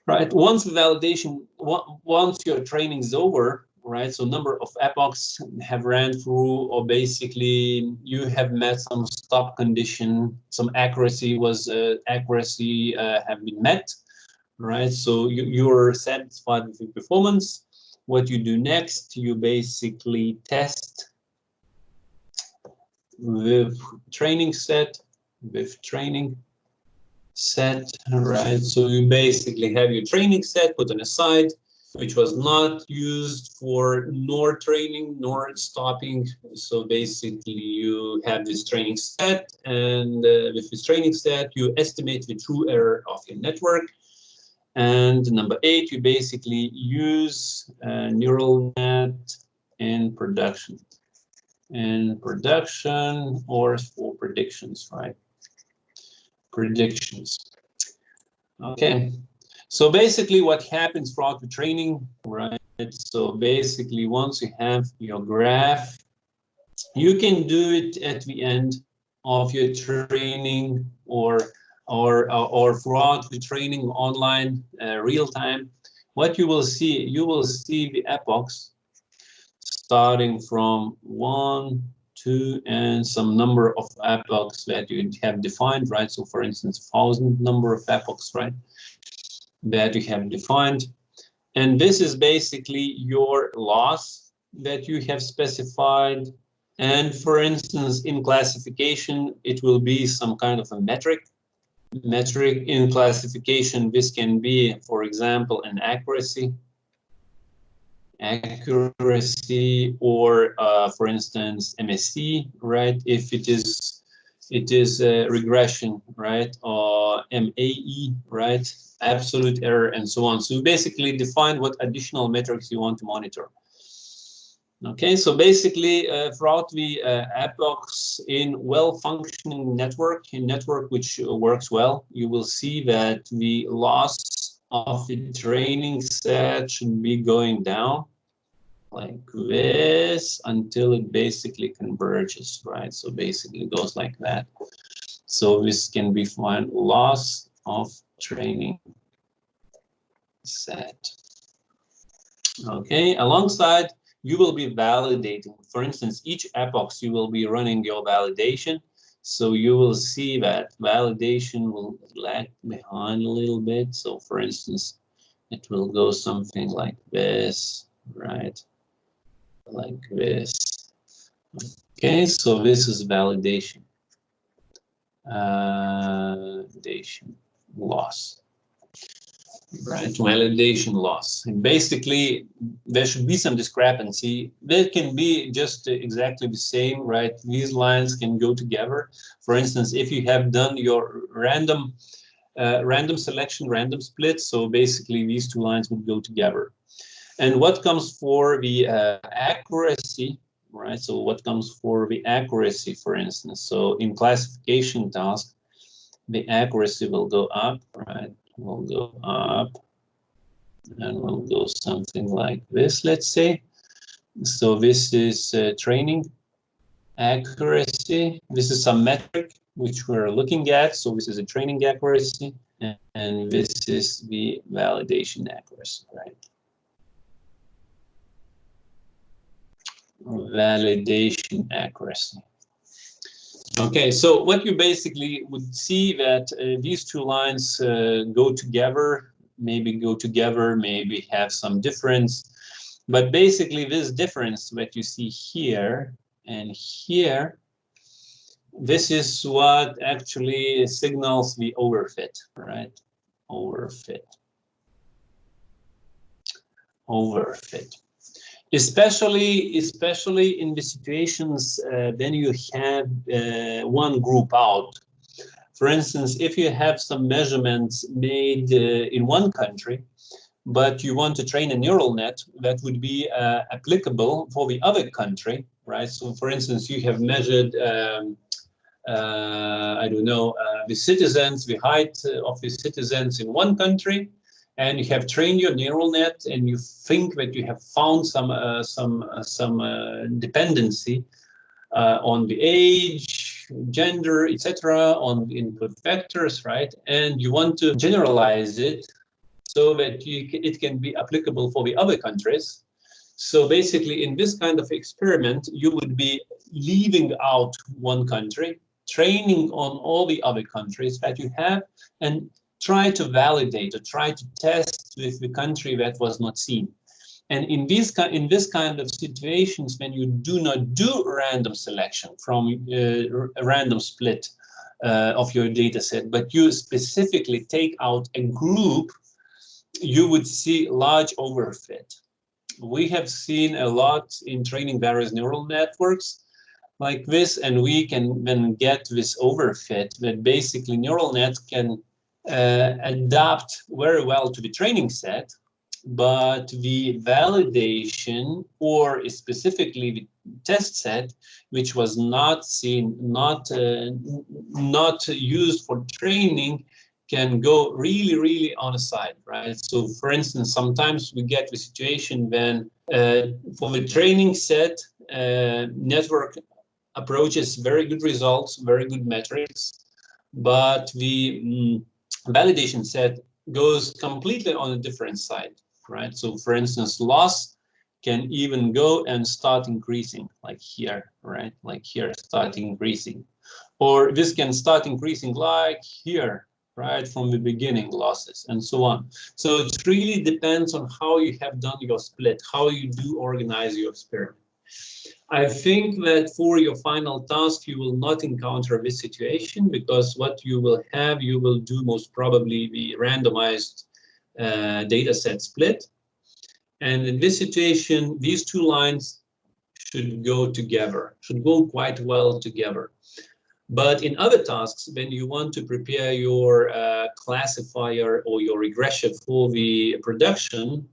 right? Once the validation, once your training is over, right? So number of epochs have ran through, or basically you have met some stop condition, some accuracy have been met, right? So you're satisfied with the performance. What you do next, you basically test with training set, right? So you basically have your training set put on a side, which was not used for nor training nor stopping. So basically you have this training set, and with this training set, you estimate the true error of your network. And number 8, you basically use neural net in production. Or for predictions, right? Predictions. Okay. So basically what happens throughout the training, right? So basically once you have your graph, you can do it at the end of your training or throughout the training online, real time. What you will see the epochs starting from 1, 2, and some number of epochs that you have defined, right? So for instance, 1,000 number of epochs, right? That you have defined. And this is basically your loss that you have specified. And for instance, in classification, it will be some kind of a metric. In classification, this can be, for example, an accuracy, or for instance, MSE, right? If it is a regression, right? Or MAE, right? Absolute error, and so on. So you basically define what additional metrics you want to monitor. Okay, so basically throughout the epochs in well-functioning network, which works well, you will see that the loss of the training set should be going down like this until it basically converges, right? So basically it goes like that. So this can be defined loss of training set. Okay, alongside you will be validating. For instance, each epochs you will be running your validation. So you will see that validation will lag behind a little bit. So for instance, it will go something like this, right? Like this. Okay, so this is validation. Validation loss. Right, validation loss. And basically, there should be some discrepancy. There can be just exactly the same, right? These lines can go together. For instance, if you have done your random selection, random split, so basically these two lines would go together. And what comes for the accuracy, right? So what comes for the accuracy, for instance? So in classification task, the accuracy will go up, right? Will go up, and will go something like this, let's say. So this is training accuracy. This is some metric which we're looking at. So this is a training accuracy, and this is the validation accuracy, right? Validation accuracy. Okay, so what you basically would see that these two lines go together, maybe have some difference. But basically this difference that you see here and here, this is what actually signals the overfit, right? Overfit. Especially in the situations when you have one group out. For instance, if you have some measurements made in one country, but you want to train a neural net that would be applicable for the other country, right? So for instance, you have measured I don't know, the citizens, the height of the citizens in one country, and you have trained your neural net, and you think that you have found some dependency on the age, gender, etc., on the input vectors, right? And you want to generalize it so that it can be applicable for the other countries. So basically, in this kind of experiment, you would be leaving out one country, training on all the other countries that you have, and try to validate or try to test with the country that was not seen. And in this kind of situations, when you do not do random selection from a random split of your data set, but you specifically take out a group, you would see large overfit. We have seen a lot in training various neural networks like this, and we can then get this overfit that basically neural net can adapt very well to the training set, but the validation or specifically the test set, which was not seen, not used for training, can go really on the side, right? So for instance, sometimes we get the situation when for the training set, network approaches very good results, very good metrics, but the validation set goes completely on a different side, right? So for instance, loss can even go and start increasing, like here, right? Like here, start increasing. Or this can start increasing like here, right, from the beginning, losses, and so on. So it really depends on how you have done your split, how you do organize your experiment. I think that for your final task, you will not encounter this situation, because what you will have, you will do most probably the randomized data set split. And in this situation, these two lines should go together, should go quite well together. But in other tasks, when you want to prepare your classifier or your regression for the production,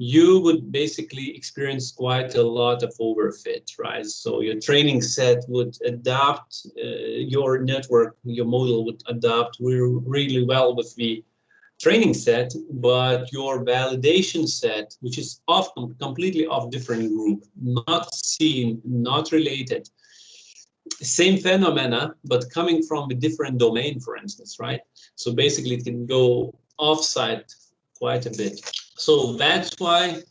you would basically experience quite a lot of overfit, right? So your training set would adapt, your network, your model would adapt really well with the training set, but your validation set, which is completely off different group, not seen, not related, same phenomena, but coming from a different domain, for instance, right? So basically it can go offsite quite a bit. So that's why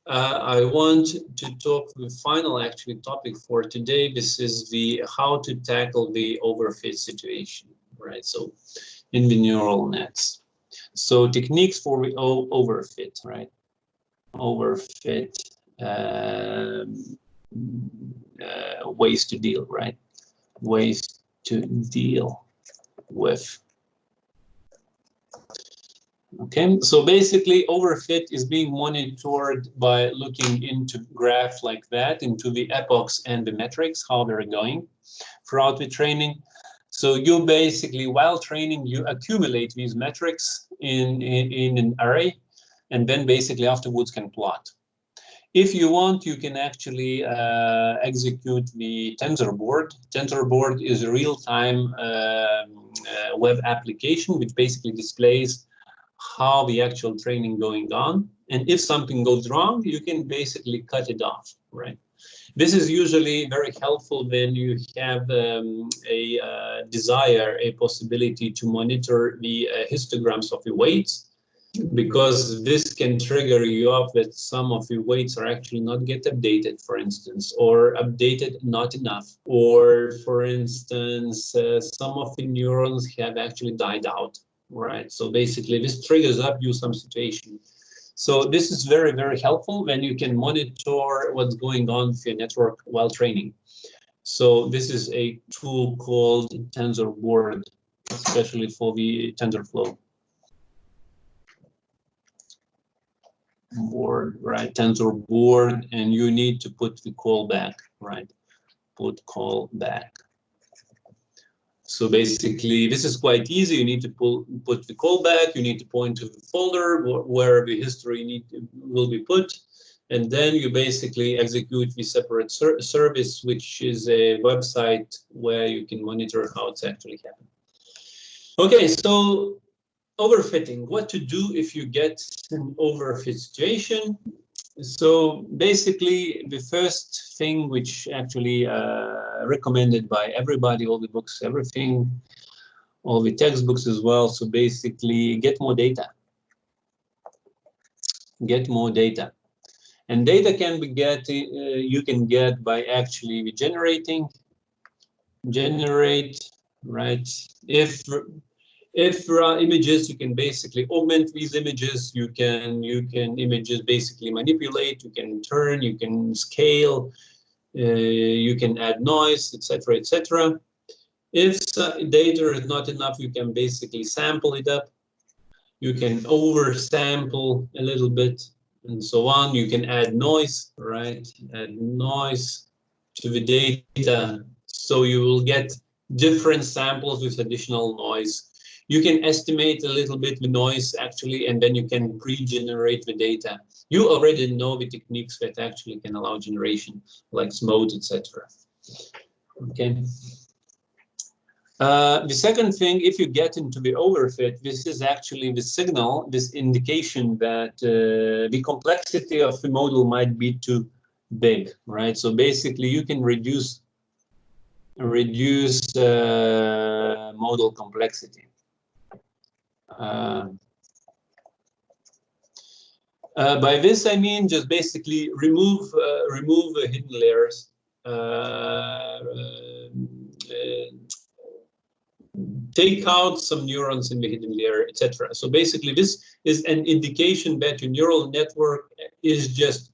I want to talk the final actually topic for today. This is the how to tackle the overfit situation, right? So in the neural nets. So techniques for the overfit, right? Overfit ways to deal, right? Ways to deal with. Okay, so basically overfit is being monitored by looking into graphs like that, into the epochs and the metrics, how they're going throughout the training. So you basically, while training, you accumulate these metrics in an array, and then basically afterwards can plot. If you want, you can actually execute the TensorBoard. TensorBoard is a real-time web application which basically displays how the actual training going on. And if something goes wrong, you can basically cut it off, right? This is usually very helpful when you have a desire, a possibility to monitor the histograms of the weights, because this can trigger you up that some of your weights are actually not get updated, for instance, or updated not enough, or for instance, some of the neurons have actually died out, right? So basically this triggers up you some situation. So this is very, very helpful when you can monitor what's going on with your network while training. So this is a tool called TensorBoard, especially for the TensorFlow. Board, right? TensorBoard, and you need to put the callback, right? Put callback. So basically, this is quite easy. You need to put the callback. You need to point to the folder where the history will be put. and then you basically execute the separate service, which is a website where you can monitor how it's actually happening. Okay, so overfitting, what to do if you get an overfit situation. So basically, the first thing which actually recommended by everybody, all the books, everything, all the textbooks as well. So basically, get more data. Get more data. And data can be you can get by actually generate, right? If there are images, you can basically augment these images. You can images basically manipulate. You can turn. You can scale. You can add noise, etc., etc. If data is not enough, you can basically sample it up. You can oversample a little bit, and so on. You can add noise, right? Add noise to the data, so you will get different samples with additional noise. You can estimate a little bit the noise actually, and then you can pre-generate the data. You already know the techniques that actually can allow generation, like mode, etc. Okay. The second thing, if you get into the overfit, this is actually the signal, this indication that the complexity of the model might be too big, right? So basically, you can reduce model complexity. By this, I mean just basically remove hidden layers. Take out some neurons in the hidden layer, etc. So basically, this is an indication that your neural network is just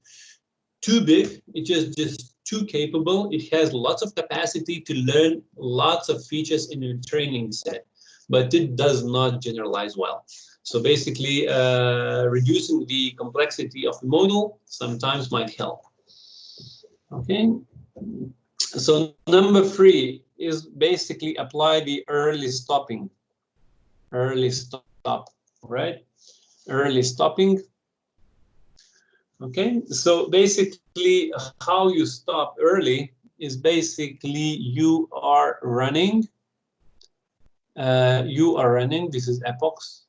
too big. It's just too capable. It has lots of capacity to learn lots of features in your training set, but it does not generalize well. So basically, reducing the complexity of the model sometimes might help. Okay. So number 3 is basically apply the early stopping. Early stop, right? Early stopping. Okay, so basically how you stop early is basically you are running. This is epochs.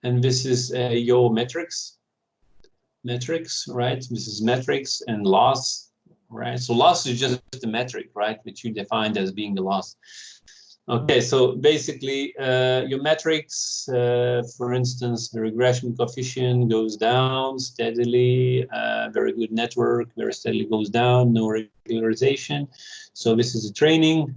And this is your metrics, right? This is metrics and loss. Right, so loss is just a metric, right, which you defined as being the loss. Okay, so basically your metrics, for instance, the regression coefficient goes down steadily, very good network, very steadily goes down, no regularization. So this is a training,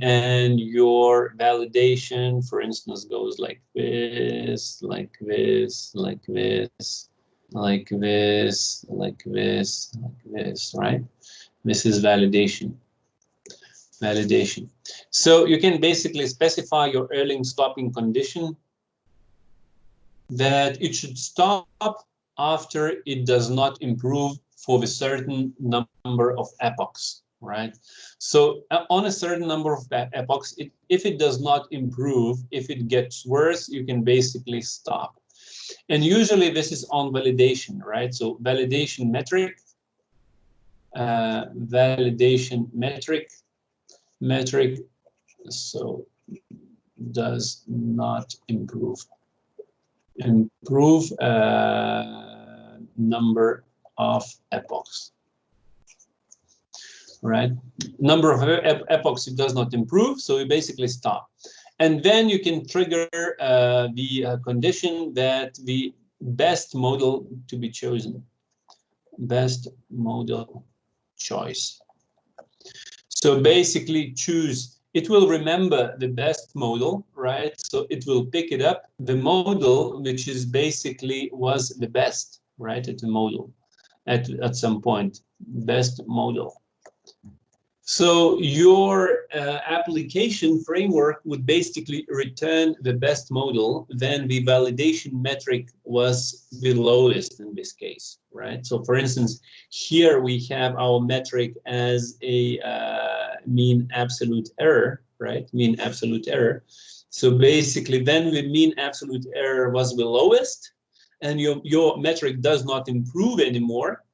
and your validation, for instance, goes like this, like this, like this, like this, like this, like this, right? This is validation. So you can basically specify your early stopping condition that it should stop after it does not improve for a certain number of epochs, right? So on a certain number of epochs, if it does not improve, if it gets worse, you can basically stop. And usually this is on validation, right? So validation metric, so does not improve. Number of epochs, right? Number of epochs, it does not improve, so you basically stop. And then you can trigger the condition that the best model to be chosen. Best model choice. So basically choose, it will remember the best model, right? So it will pick it up, the model which is basically was the best, right? At the model, at some point, best model. So your application framework would basically return the best model, then the validation metric was the lowest in this case, right? So for instance, here we have our metric as a mean absolute error, right? Mean absolute error. So basically then the mean absolute error was the lowest, and your metric does not improve anymore,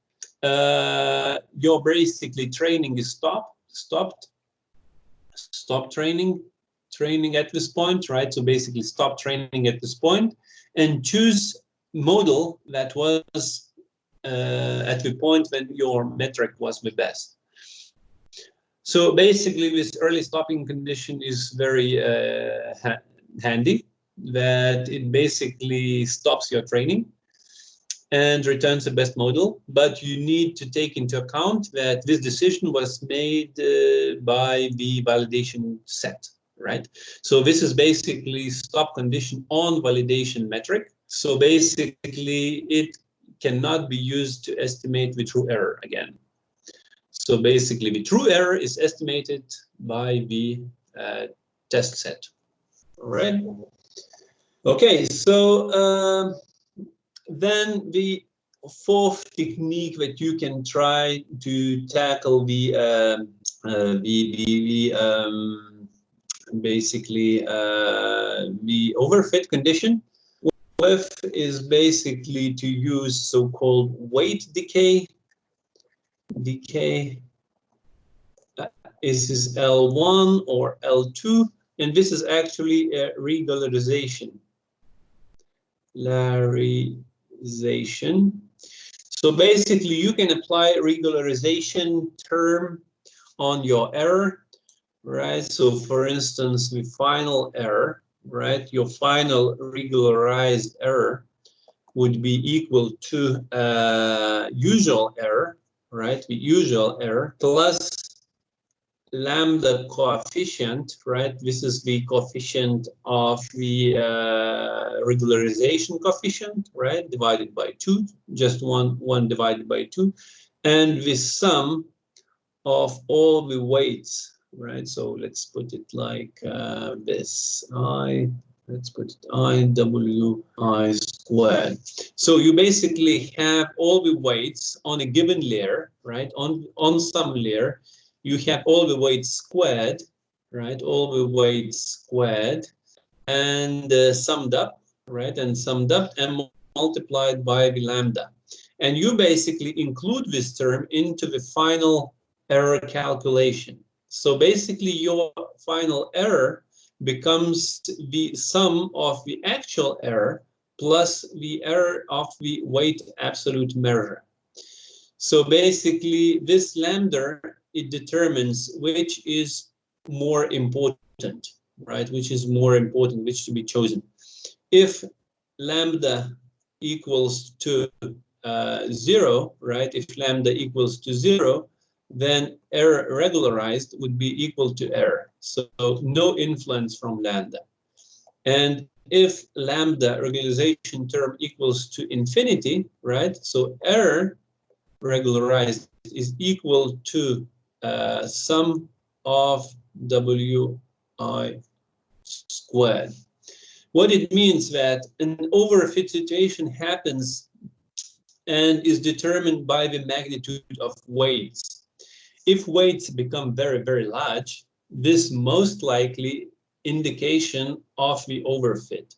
your basically training is stopped. Stop training at this point, right? So basically stop training at this point and choose model that was at the point when your metric was the best. So basically this early stopping condition is very handy, that it basically stops your training and returns the best model, but you need to take into account that this decision was made by the validation set, right? So this is basically stop condition on validation metric. So basically it cannot be used to estimate the true error again. So basically the true error is estimated by the test set. All right. Okay, so then the fourth technique that you can try to tackle basically the overfit condition with is basically to use so-called weight decay. This is L1 or L2, and this is actually a regularization. So basically you can apply regularization term on your error, right? So for instance, the final error, right? Your final regularized error would be equal to usual error, right? The usual error plus lambda coefficient, right? This is the coefficient of the regularization coefficient, right? Divided by 2, just one divided by 2, and the sum of all the weights, right? So let's put it like this, let's put it IWI squared. So you basically have all the weights on a given layer, right? On some layer, you have all the weights squared, right? All the weights squared and summed up, right? And summed up and multiplied by the lambda. And you basically include this term into the final error calculation. So basically your final error becomes the sum of the actual error plus the error of the weight absolute measure. So basically this lambda, it determines which is more important, right? Which is more important, which to be chosen. If lambda equals to 0, right? If lambda equals to 0, then error regularized would be equal to error. So no influence from lambda. And if lambda regularization term equals to infinity, right? So error regularized is equal to sum of WI squared. What it means that an overfit situation happens and is determined by the magnitude of weights. If weights become very, very large, this most likely indication of the overfit,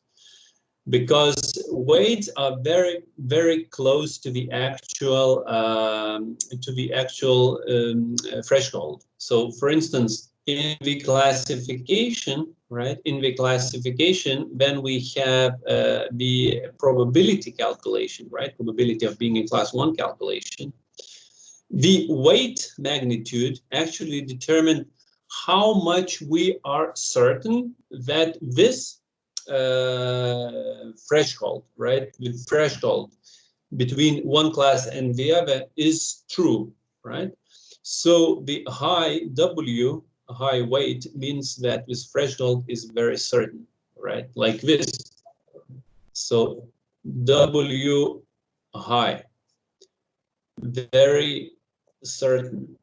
because weights are very, very close to the actual threshold. So, for instance, in the classification, right? In the classification, then we have the probability calculation, right? Probability of being in class 1 calculation. The weight magnitude actually determines how much we are certain that this threshold, right? The threshold between one class and the other is true, right? So the high W, high weight, means that this threshold is very certain, right? Like this. So W high, very certain.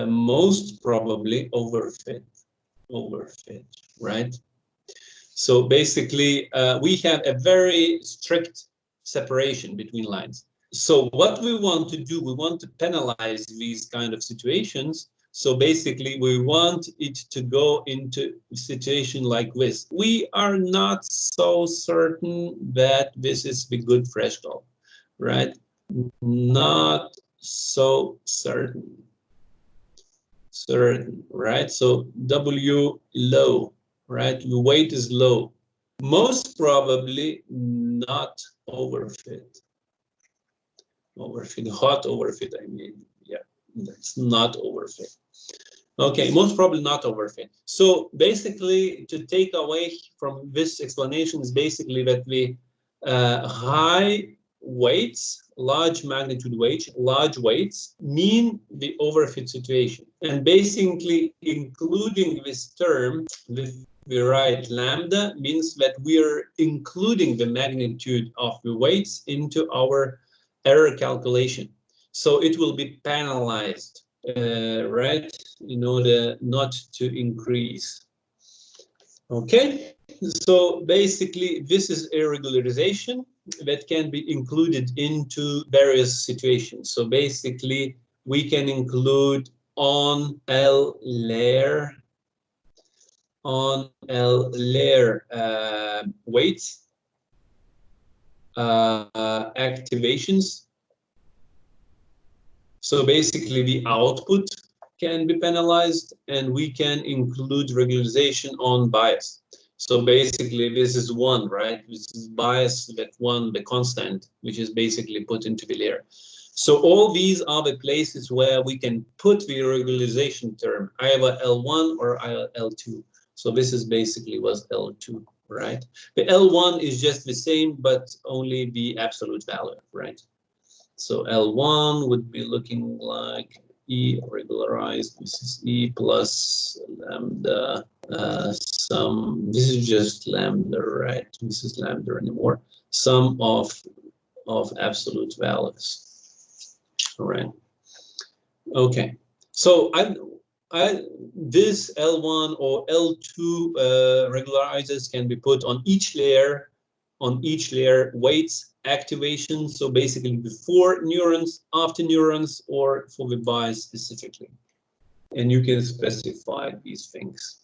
Most probably overfit, right? So basically, we have a very strict separation between lines. So what we want to do, we want to penalize these kind of situations. So basically, we want it to go into a situation like this. We are not so certain that this is the good threshold, right? Not so certain, right? So W low, right? The weight is low. Most probably not overfit. Overfit, hot overfit, I mean, yeah, that's not overfit. Okay, most probably not overfit. So basically, to take away from this explanation is basically that the high weights, large magnitude weights, large weights mean the overfit situation. And basically, including this term with the right lambda means that we are including the magnitude of the weights into our error calculation. So it will be penalized. Right, in order not to increase. Okay, so basically this is a regularization that can be included into various situations. So basically we can include on L layer weights, activations. So basically the output can be penalized, and we can include regularization on bias. So basically this is one, right? This is bias, that one, the constant, which is basically put into the layer. So all these are the places where we can put the regularization term, either L1 or L2. So this is basically was L2, right? The L1 is just the same, but only the absolute value, right? So L1 would be looking like E regularized. This is E plus lambda sum. This is just lambda, right? This is lambda anymore. Sum of absolute values. All right. Okay. So this L1 or L2 regularizers can be put on each layer. On each layer, weights, activation, so basically before neurons, after neurons, or for the bias specifically. And you can specify these things.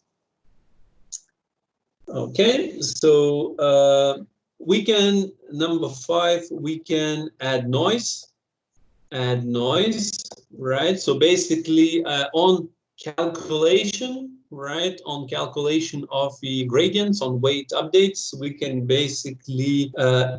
Okay, so we can, number 5, we can add noise. Add noise, right? So basically on calculation, right, on calculation of the gradients on weight updates, we can basically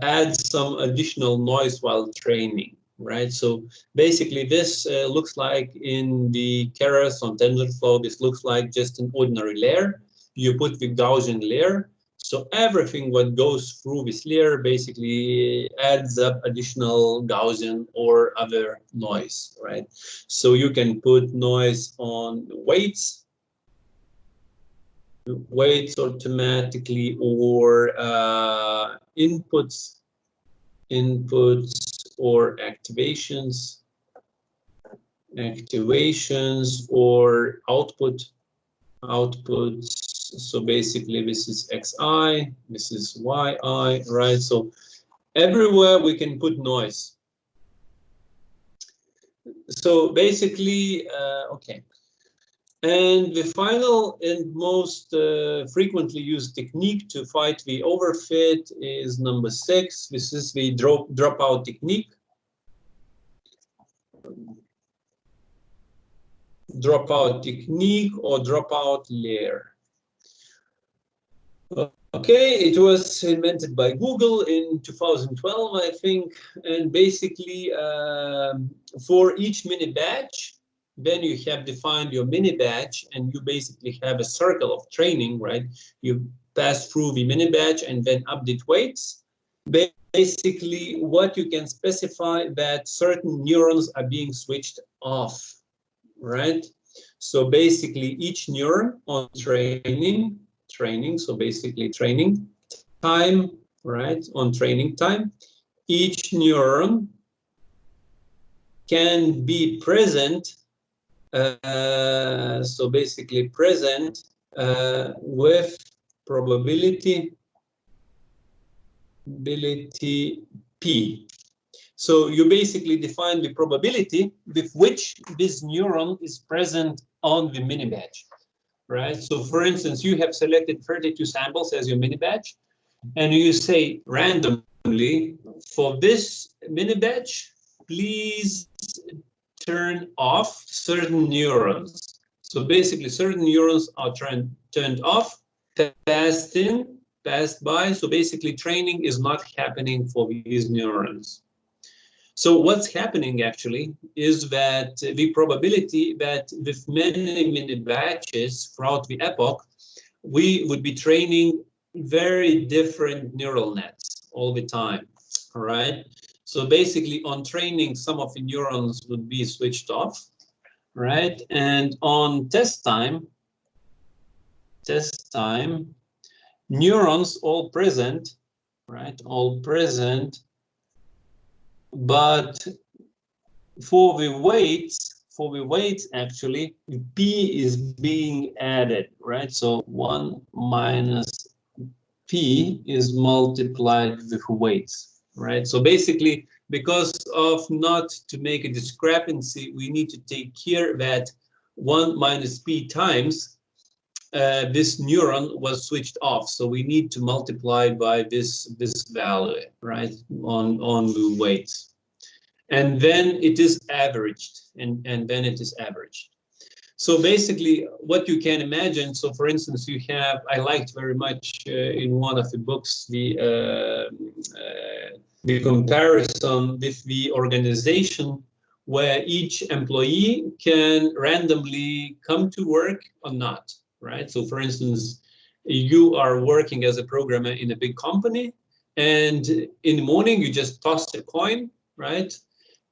add some additional noise while training, right? So basically this looks like in the Keras on TensorFlow, this looks like just an ordinary layer. You put the Gaussian layer, so everything what goes through this layer basically adds up additional Gaussian or other noise, right? So you can put noise on weights automatically, or inputs or activations or outputs. So basically this is xi, this is yi, right? So everywhere we can put noise. So basically, okay. And the final and most frequently used technique to fight the overfit is number 6. This is the dropout technique. Dropout technique or dropout layer. Okay, it was invented by Google in 2012, I think, and basically for each mini batch, then you have defined your mini batch, and you basically have a circle of training, right? You pass through the mini batch and then update weights. Basically, what you can specify that certain neurons are being switched off, right? So basically, each neuron on training, so basically training time, right? On training time, each neuron can be present. So basically present with probability P. So you basically define the probability with which this neuron is present on the mini batch, right? So for instance, you have selected 32 samples as your mini batch, and you say randomly, for this mini batch, please turn off certain neurons. So basically, certain neurons are turned off, passed by. So basically, training is not happening for these neurons. So what's happening actually is that the probability that with many batches throughout the epoch, we would be training very different neural nets all the time, all right? So basically on training, some of the neurons would be switched off, right? And on test time, neurons all present, right? All present, but for the weights actually, P is being added, right? So 1 minus P is multiplied with weights, right? So basically, because of not to make a discrepancy, we need to take care that 1 minus P times this neuron was switched off. So we need to multiply by this value, right, on the weights. And then it is averaged, and then it is averaged. So basically, what you can imagine, so for instance, you have, I liked very much in one of the books, the comparison with the organization where each employee can randomly come to work or not, right? So for instance, you are working as a programmer in a big company, and in the morning you just toss a coin, right?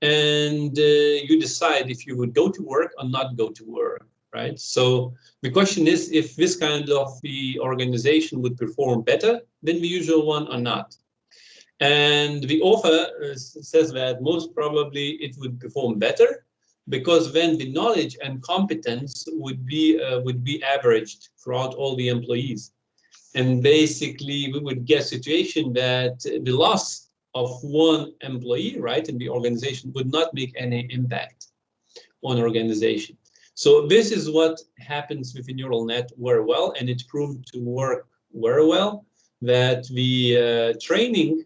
And you decide if you would go to work or not go to work, right? So the question is if this kind of the organization would perform better than the usual one or not. And the author says that most probably it would perform better because then the knowledge and competence would be averaged throughout all the employees. And basically we would get a situation that the loss of one employee, right, in the organization would not make any impact on organization. So this is what happens with the neural net very well, and it proved to work very well, that the training,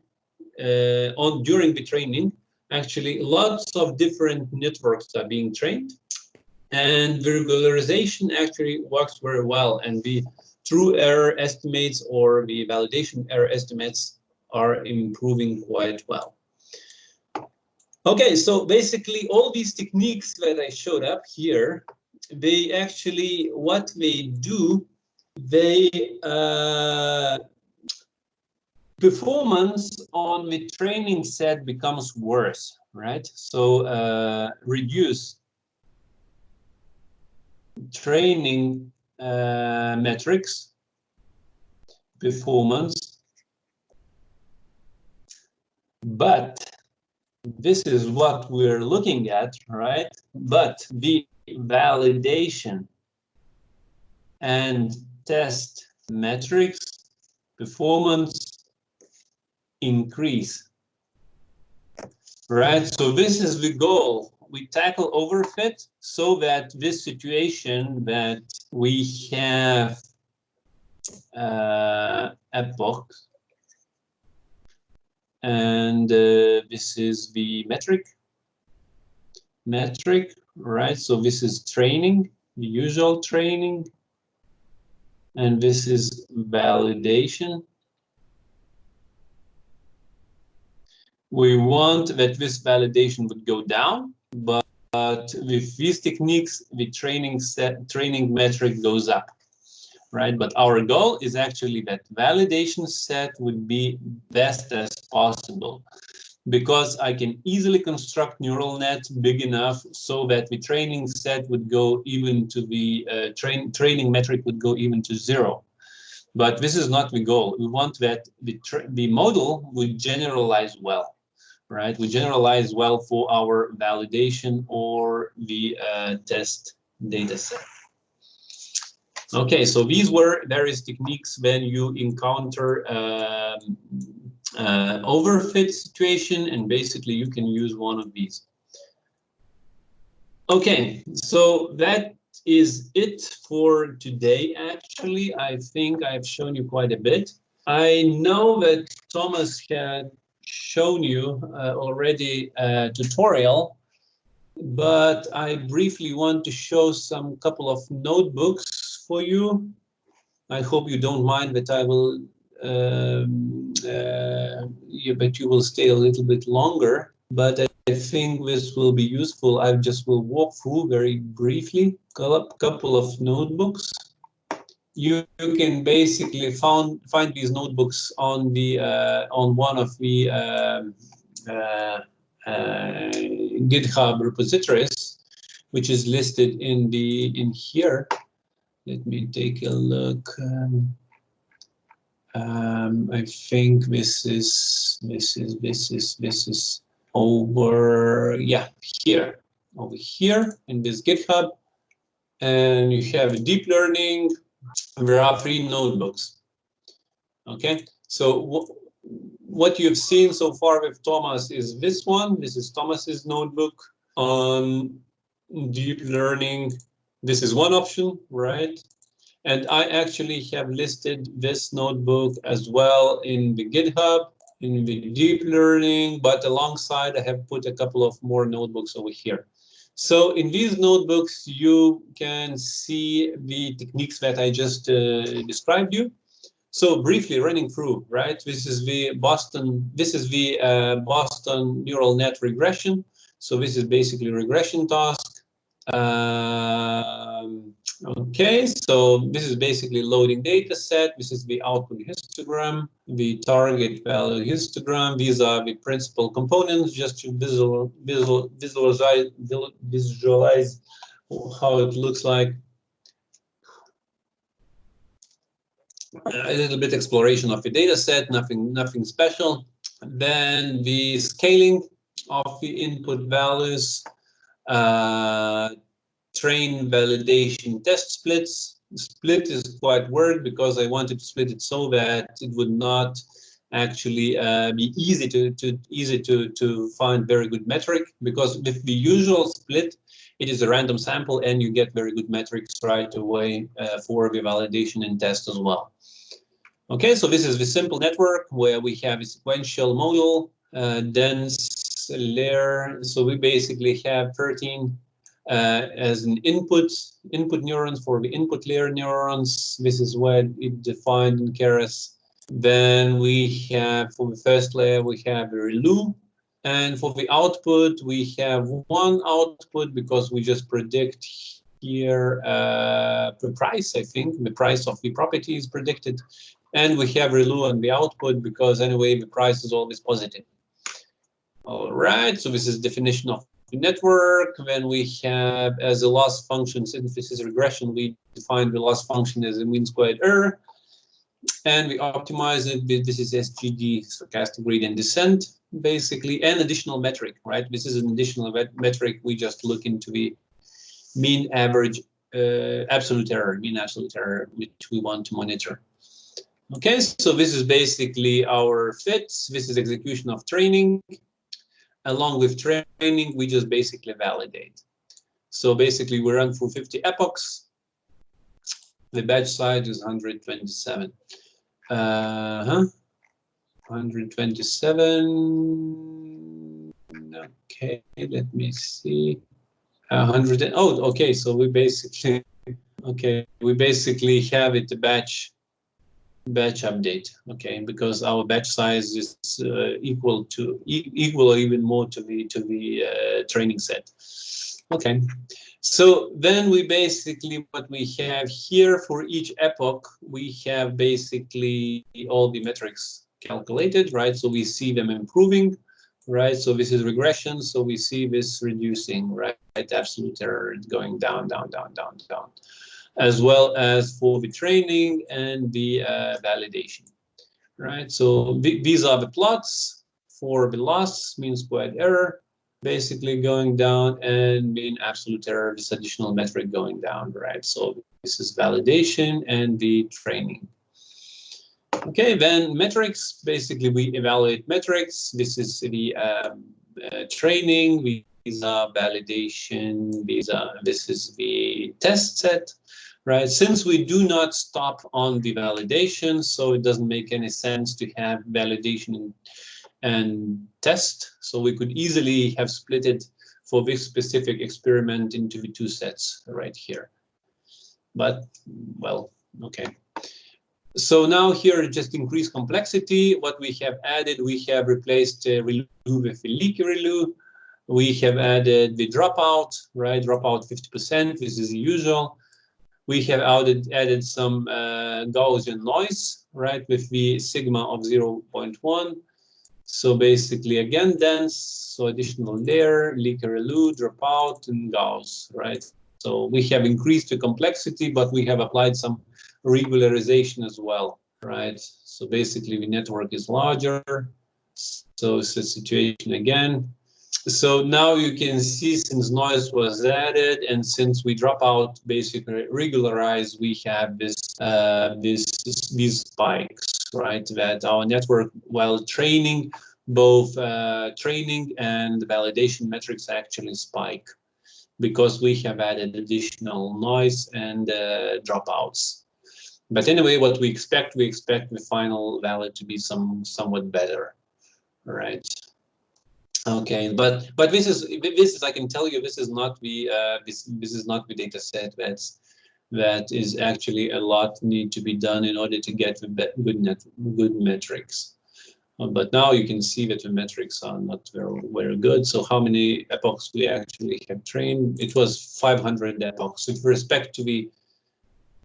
during the training, actually lots of different networks are being trained, and the regularization actually works very well, and the true error estimates or the validation error estimates are improving quite well. Okay, so basically all these techniques that I showed up here, they actually, what they do, they performance on the training set becomes worse, right? So reduce training metrics, performance, but this is what we're looking at, right? But the validation and test metrics, performance increase, right? So this is the goal. We tackle overfit so that this situation that we have epoch, and this is the metric, right? So this is training, the usual training, and this is validation. We want that this validation would go down, but with these techniques, the training metric goes up, right? But our goal is actually that validation set would be best as possible, because I can easily construct neural nets big enough so that the training set would go even to the training metric would go even to 0. But this is not the goal. We want that the model would generalize well, right? We generalize well for our validation or the test data set. Okay, so these were various techniques when you encounter overfit situation, and basically you can use one of these. Okay, so that is it for today. Actually, I think I've shown you quite a bit. I know that Thomas had shown you already a tutorial, but I briefly want to show some couple of notebooks for you. I hope you don't mind that I will, but you will stay a little bit longer. But I think this will be useful. I just will walk through very briefly a couple of notebooks. You can basically find these notebooks on the on one of the GitHub repositories, which is listed in here. Let me take a look. I think this is over, yeah, here, over here in this GitHub, and you have deep learning. There are 3 notebooks. Okay, so what you've seen so far with Thomas is this one. This is Thomas's notebook on deep learning. This is one option, right? And I actually have listed this notebook as well in the GitHub, in the deep learning, but alongside I have put a couple of more notebooks over here. So in these notebooks, you can see the techniques that I just described you. So briefly running through, right? This is the Boston neural net regression. So this is basically regression task. Okay, so this is basically loading data set. This is the output histogram, the target value histogram. These are the principal components, just to visualize how it looks like. A little bit exploration of the data set, nothing special. Then the scaling of the input values, train validation test splits. Split is quite word because I wanted to split it so that it would not actually be easy to find very good metric, because with the usual split, it is a random sample and you get very good metrics right away for the validation and test as well. Okay, so this is the simple network where we have a sequential model, dense layer. So we basically have 13 as an input neurons for the input layer neurons. This is what it defined in Keras. Then we have, for the first layer, we have a ReLU. And for the output, we have one output because we just predict here the price, I think. The price of the property is predicted. And we have ReLU on the output because anyway, the price is always positive. All right, so this is definition of the network. Then we have as a loss function, since this is regression, we define the loss function as a mean squared error. And we optimize it with, this is SGD, stochastic gradient descent, basically, and additional metric, right? This is an additional metric. We just look into the mean average absolute error, which we want to monitor. Okay, so this is basically our fits. This is execution of training. Along with training, we just basically validate. So basically, we run through 50 epochs. The batch size is 127. 127. Okay, let me see. 100. Oh, okay. So we basically, have it the batch update, okay, because our batch size is equal or even more to the training set. Okay, so then we basically, what we have here for each epoch, we have basically all the metrics calculated, right? So we see them improving, right? So this is regression, so we see this reducing, right? Absolute error going down, as well as for the training and the validation, right? So these are the plots for the loss, mean squared error, basically going down, and mean absolute error, this additional metric going down, right? So this is validation and the training. Okay, then metrics, basically we evaluate metrics. This is the training. We visa, validation, visa. This is the test set, right? Since we do not stop on the validation, so it doesn't make any sense to have validation and test. So we could easily have split it for this specific experiment into the two sets right here. But, well, okay. So now here, just increased complexity. What we have added, we have replaced ReLU with a leaky ReLU. We have added the dropout, right? Dropout 50%, this is the usual. We have added some Gaussian noise, right? With the sigma of 0.1. So basically, again, dense, so additional layer, leaky ReLU, dropout, and Gauss, right? So we have increased the complexity, but we have applied some regularization as well, right? So basically the network is larger. So it's a situation again. So now you can see, since noise was added and since we drop out basically regularize, we have this these spikes, right? That our network, while training, both training and validation metrics actually spike because we have added additional noise and dropouts. But anyway, what we expect the final value to be somewhat better, right? Okay, but this is I can tell you, this is not the this is not the data set that is actually a lot need to be done in order to get the good metrics. But now you can see that the metrics are not very good. So how many epochs we actually have trained? It was 500 epochs with respect to the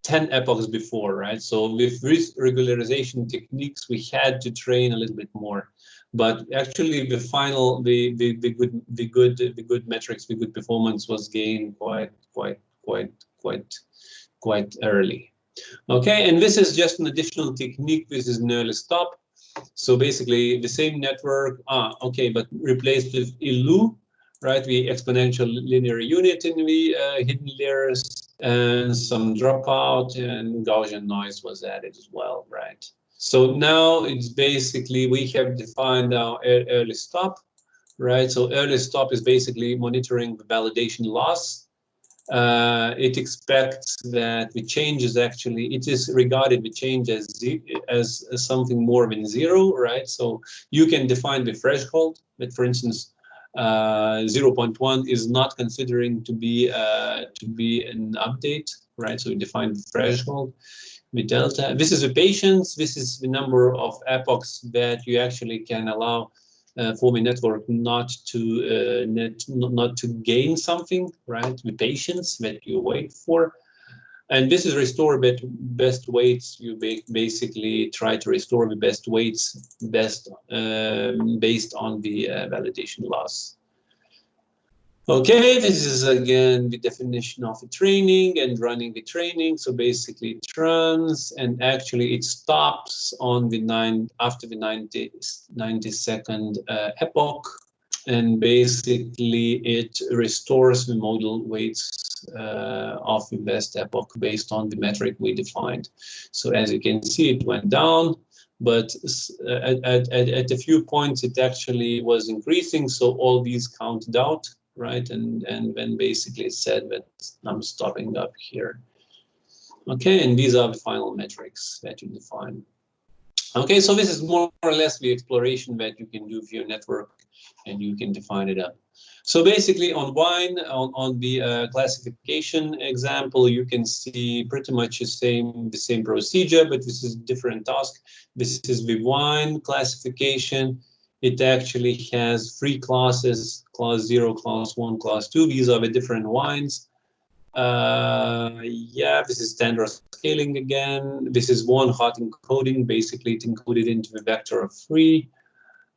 10 epochs before, right? So with regularization techniques, we had to train a little bit more. But actually, the final, the good metrics, the good performance was gained quite early. Okay, and this is just an additional technique. This is an early stop. So basically, the same network. Okay, but replaced with ILU, right? The exponential linear unit in the hidden layers, and some dropout and Gaussian noise was added as well, right? So now it's basically, we have defined our early stop, right? So early stop is basically monitoring the validation loss. It expects that the change is actually, it is regarded the change as something more than zero, right? So you can define the threshold, but for instance, 0.1 is not considering to be an update, right? So you define the threshold. The delta, this is the patience, this is the number of epochs that you actually can allow for the network not to gain something, right? The patience that you wait for. And this is restore best weights. You basically try to restore the best weights based on the validation loss. Okay, this is again the definition of the training and running the training. So basically it runs and actually it stops on the after the 90-second epoch, and basically it restores the modal weights of the best epoch based on the metric we defined. So as you can see, it went down, but at a few points it actually was increasing. So all these counted out, right? And then basically it said that I'm stopping up here. Okay, and these are the final metrics that you define. Okay, so this is more or less the exploration that you can do with your network, and you can define it up. So basically on wine, on the classification example, you can see pretty much the same procedure, but this is a different task. This is the wine classification. It actually has 3 classes, class 0, class 1, class 2. These are the different wines. Yeah, this is standard scaling again. This is one hot encoding. Basically, it encoded into the vector of 3.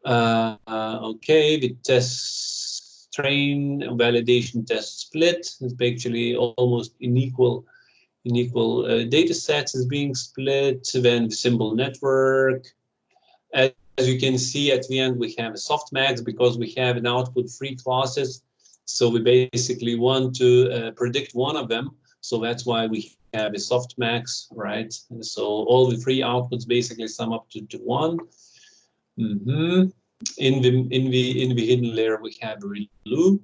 Okay, the test train validation test split is actually almost unequal data sets is being split. Then the symbol network. As you can see at the end, we have a softmax because we have an output 3 classes. So we basically want to predict one of them. So that's why we have a softmax, right? And so all the 3 outputs basically sum up to 1. In the hidden layer, we have ReLU.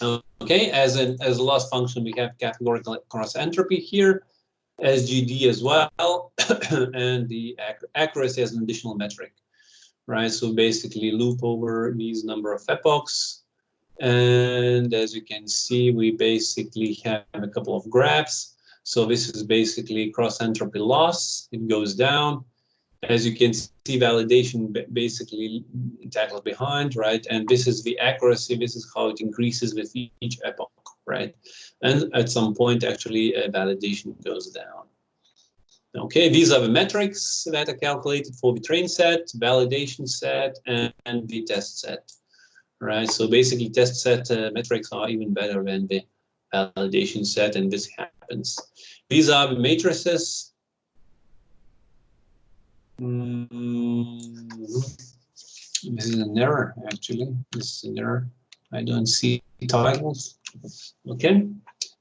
Okay, as a loss function, we have categorical cross entropy here, SGD as well, and the accuracy as an additional metric, right? So basically loop over these number of epochs. And as you can see, we basically have a couple of graphs. So this is basically cross entropy loss. It goes down. As you can see, validation basically tackles behind, right? And this is the accuracy. This is how it increases with each epoch, right? And at some point, actually, validation goes down. Okay, these are the metrics that are calculated for the train set, validation set, and the test set, right? So basically, test set metrics are even better than the validation set, and this happens. These are the matrices. This is an error, actually. This is an error. I don't see titles. Okay.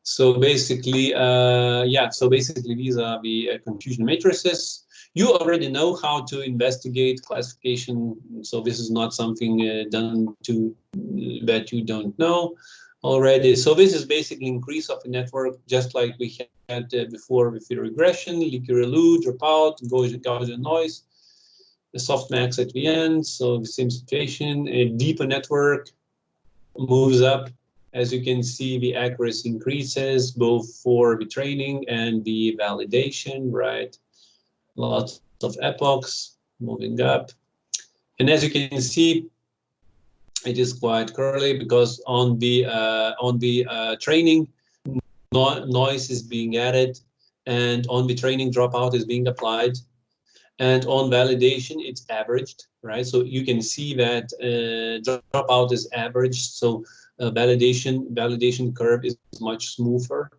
So basically, yeah, so basically these are the confusion matrices. You already know how to investigate classification. So this is not something done to that you don't know already. So this is basically increase of a network, just like we had before with the regression, leaky-ReLU, dropout, Gaussian noise, the softmax at the end. So the same situation, a deeper network moves up. As you can see, the accuracy increases both for the training and the validation, right? Lots of epochs moving up. And as you can see, it is quite curly because on the training, noise is being added, and on the training, dropout is being applied. And on validation, it's averaged, right? So you can see that dropout is averaged. So validation curve is much smoother,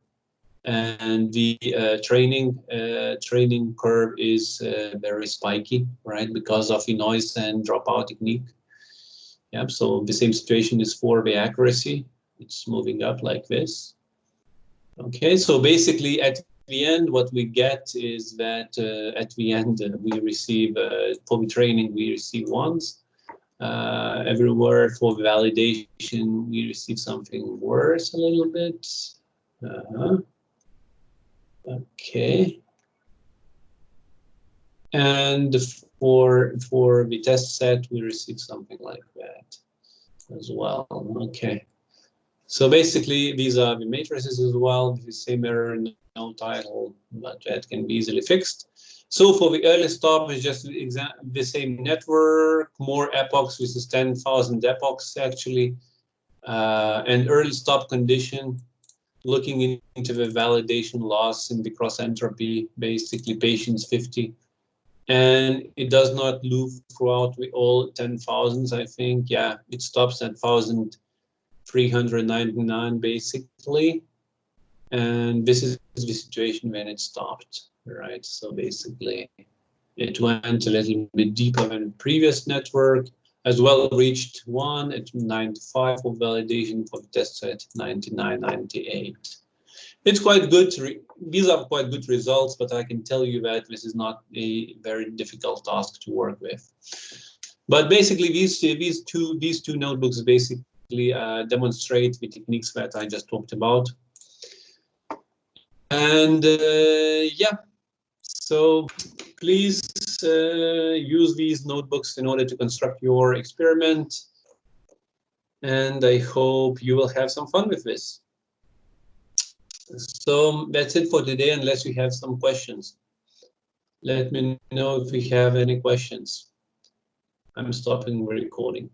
and the training curve is very spiky, right? Because of the noise and dropout technique. Yeah. So the same situation is for the accuracy. It's moving up like this. Okay. So basically, at the end, what we get is that at the end we receive for the training we receive ones. Everywhere for validation we receive something worse a little bit. Okay. And for the test set we receive something like that as well. Okay. So basically these are the matrices as well. The same error, no title, but that can be easily fixed. So for the early stop is just the same network, more epochs. This is 10,000 epochs actually, and early stop condition. Looking into the validation loss in the cross entropy, basically patience 50, and it does not loop throughout all 10,000s. I think, yeah, it stops at 1,399 basically. And this is the situation when it stopped, right? So basically it went a little bit deeper than the previous network, as well reached 1 at 95 for validation for the test set, 99, 98. It's quite good. These are quite good results, but I can tell you that this is not a very difficult task to work with. But basically these two notebooks basically demonstrate the techniques that I just talked about. And yeah, so please use these notebooks in order to construct your experiment. And I hope you will have some fun with this. So that's it for today, unless you have some questions. Let me know if we have any questions. I'm stopping the recording.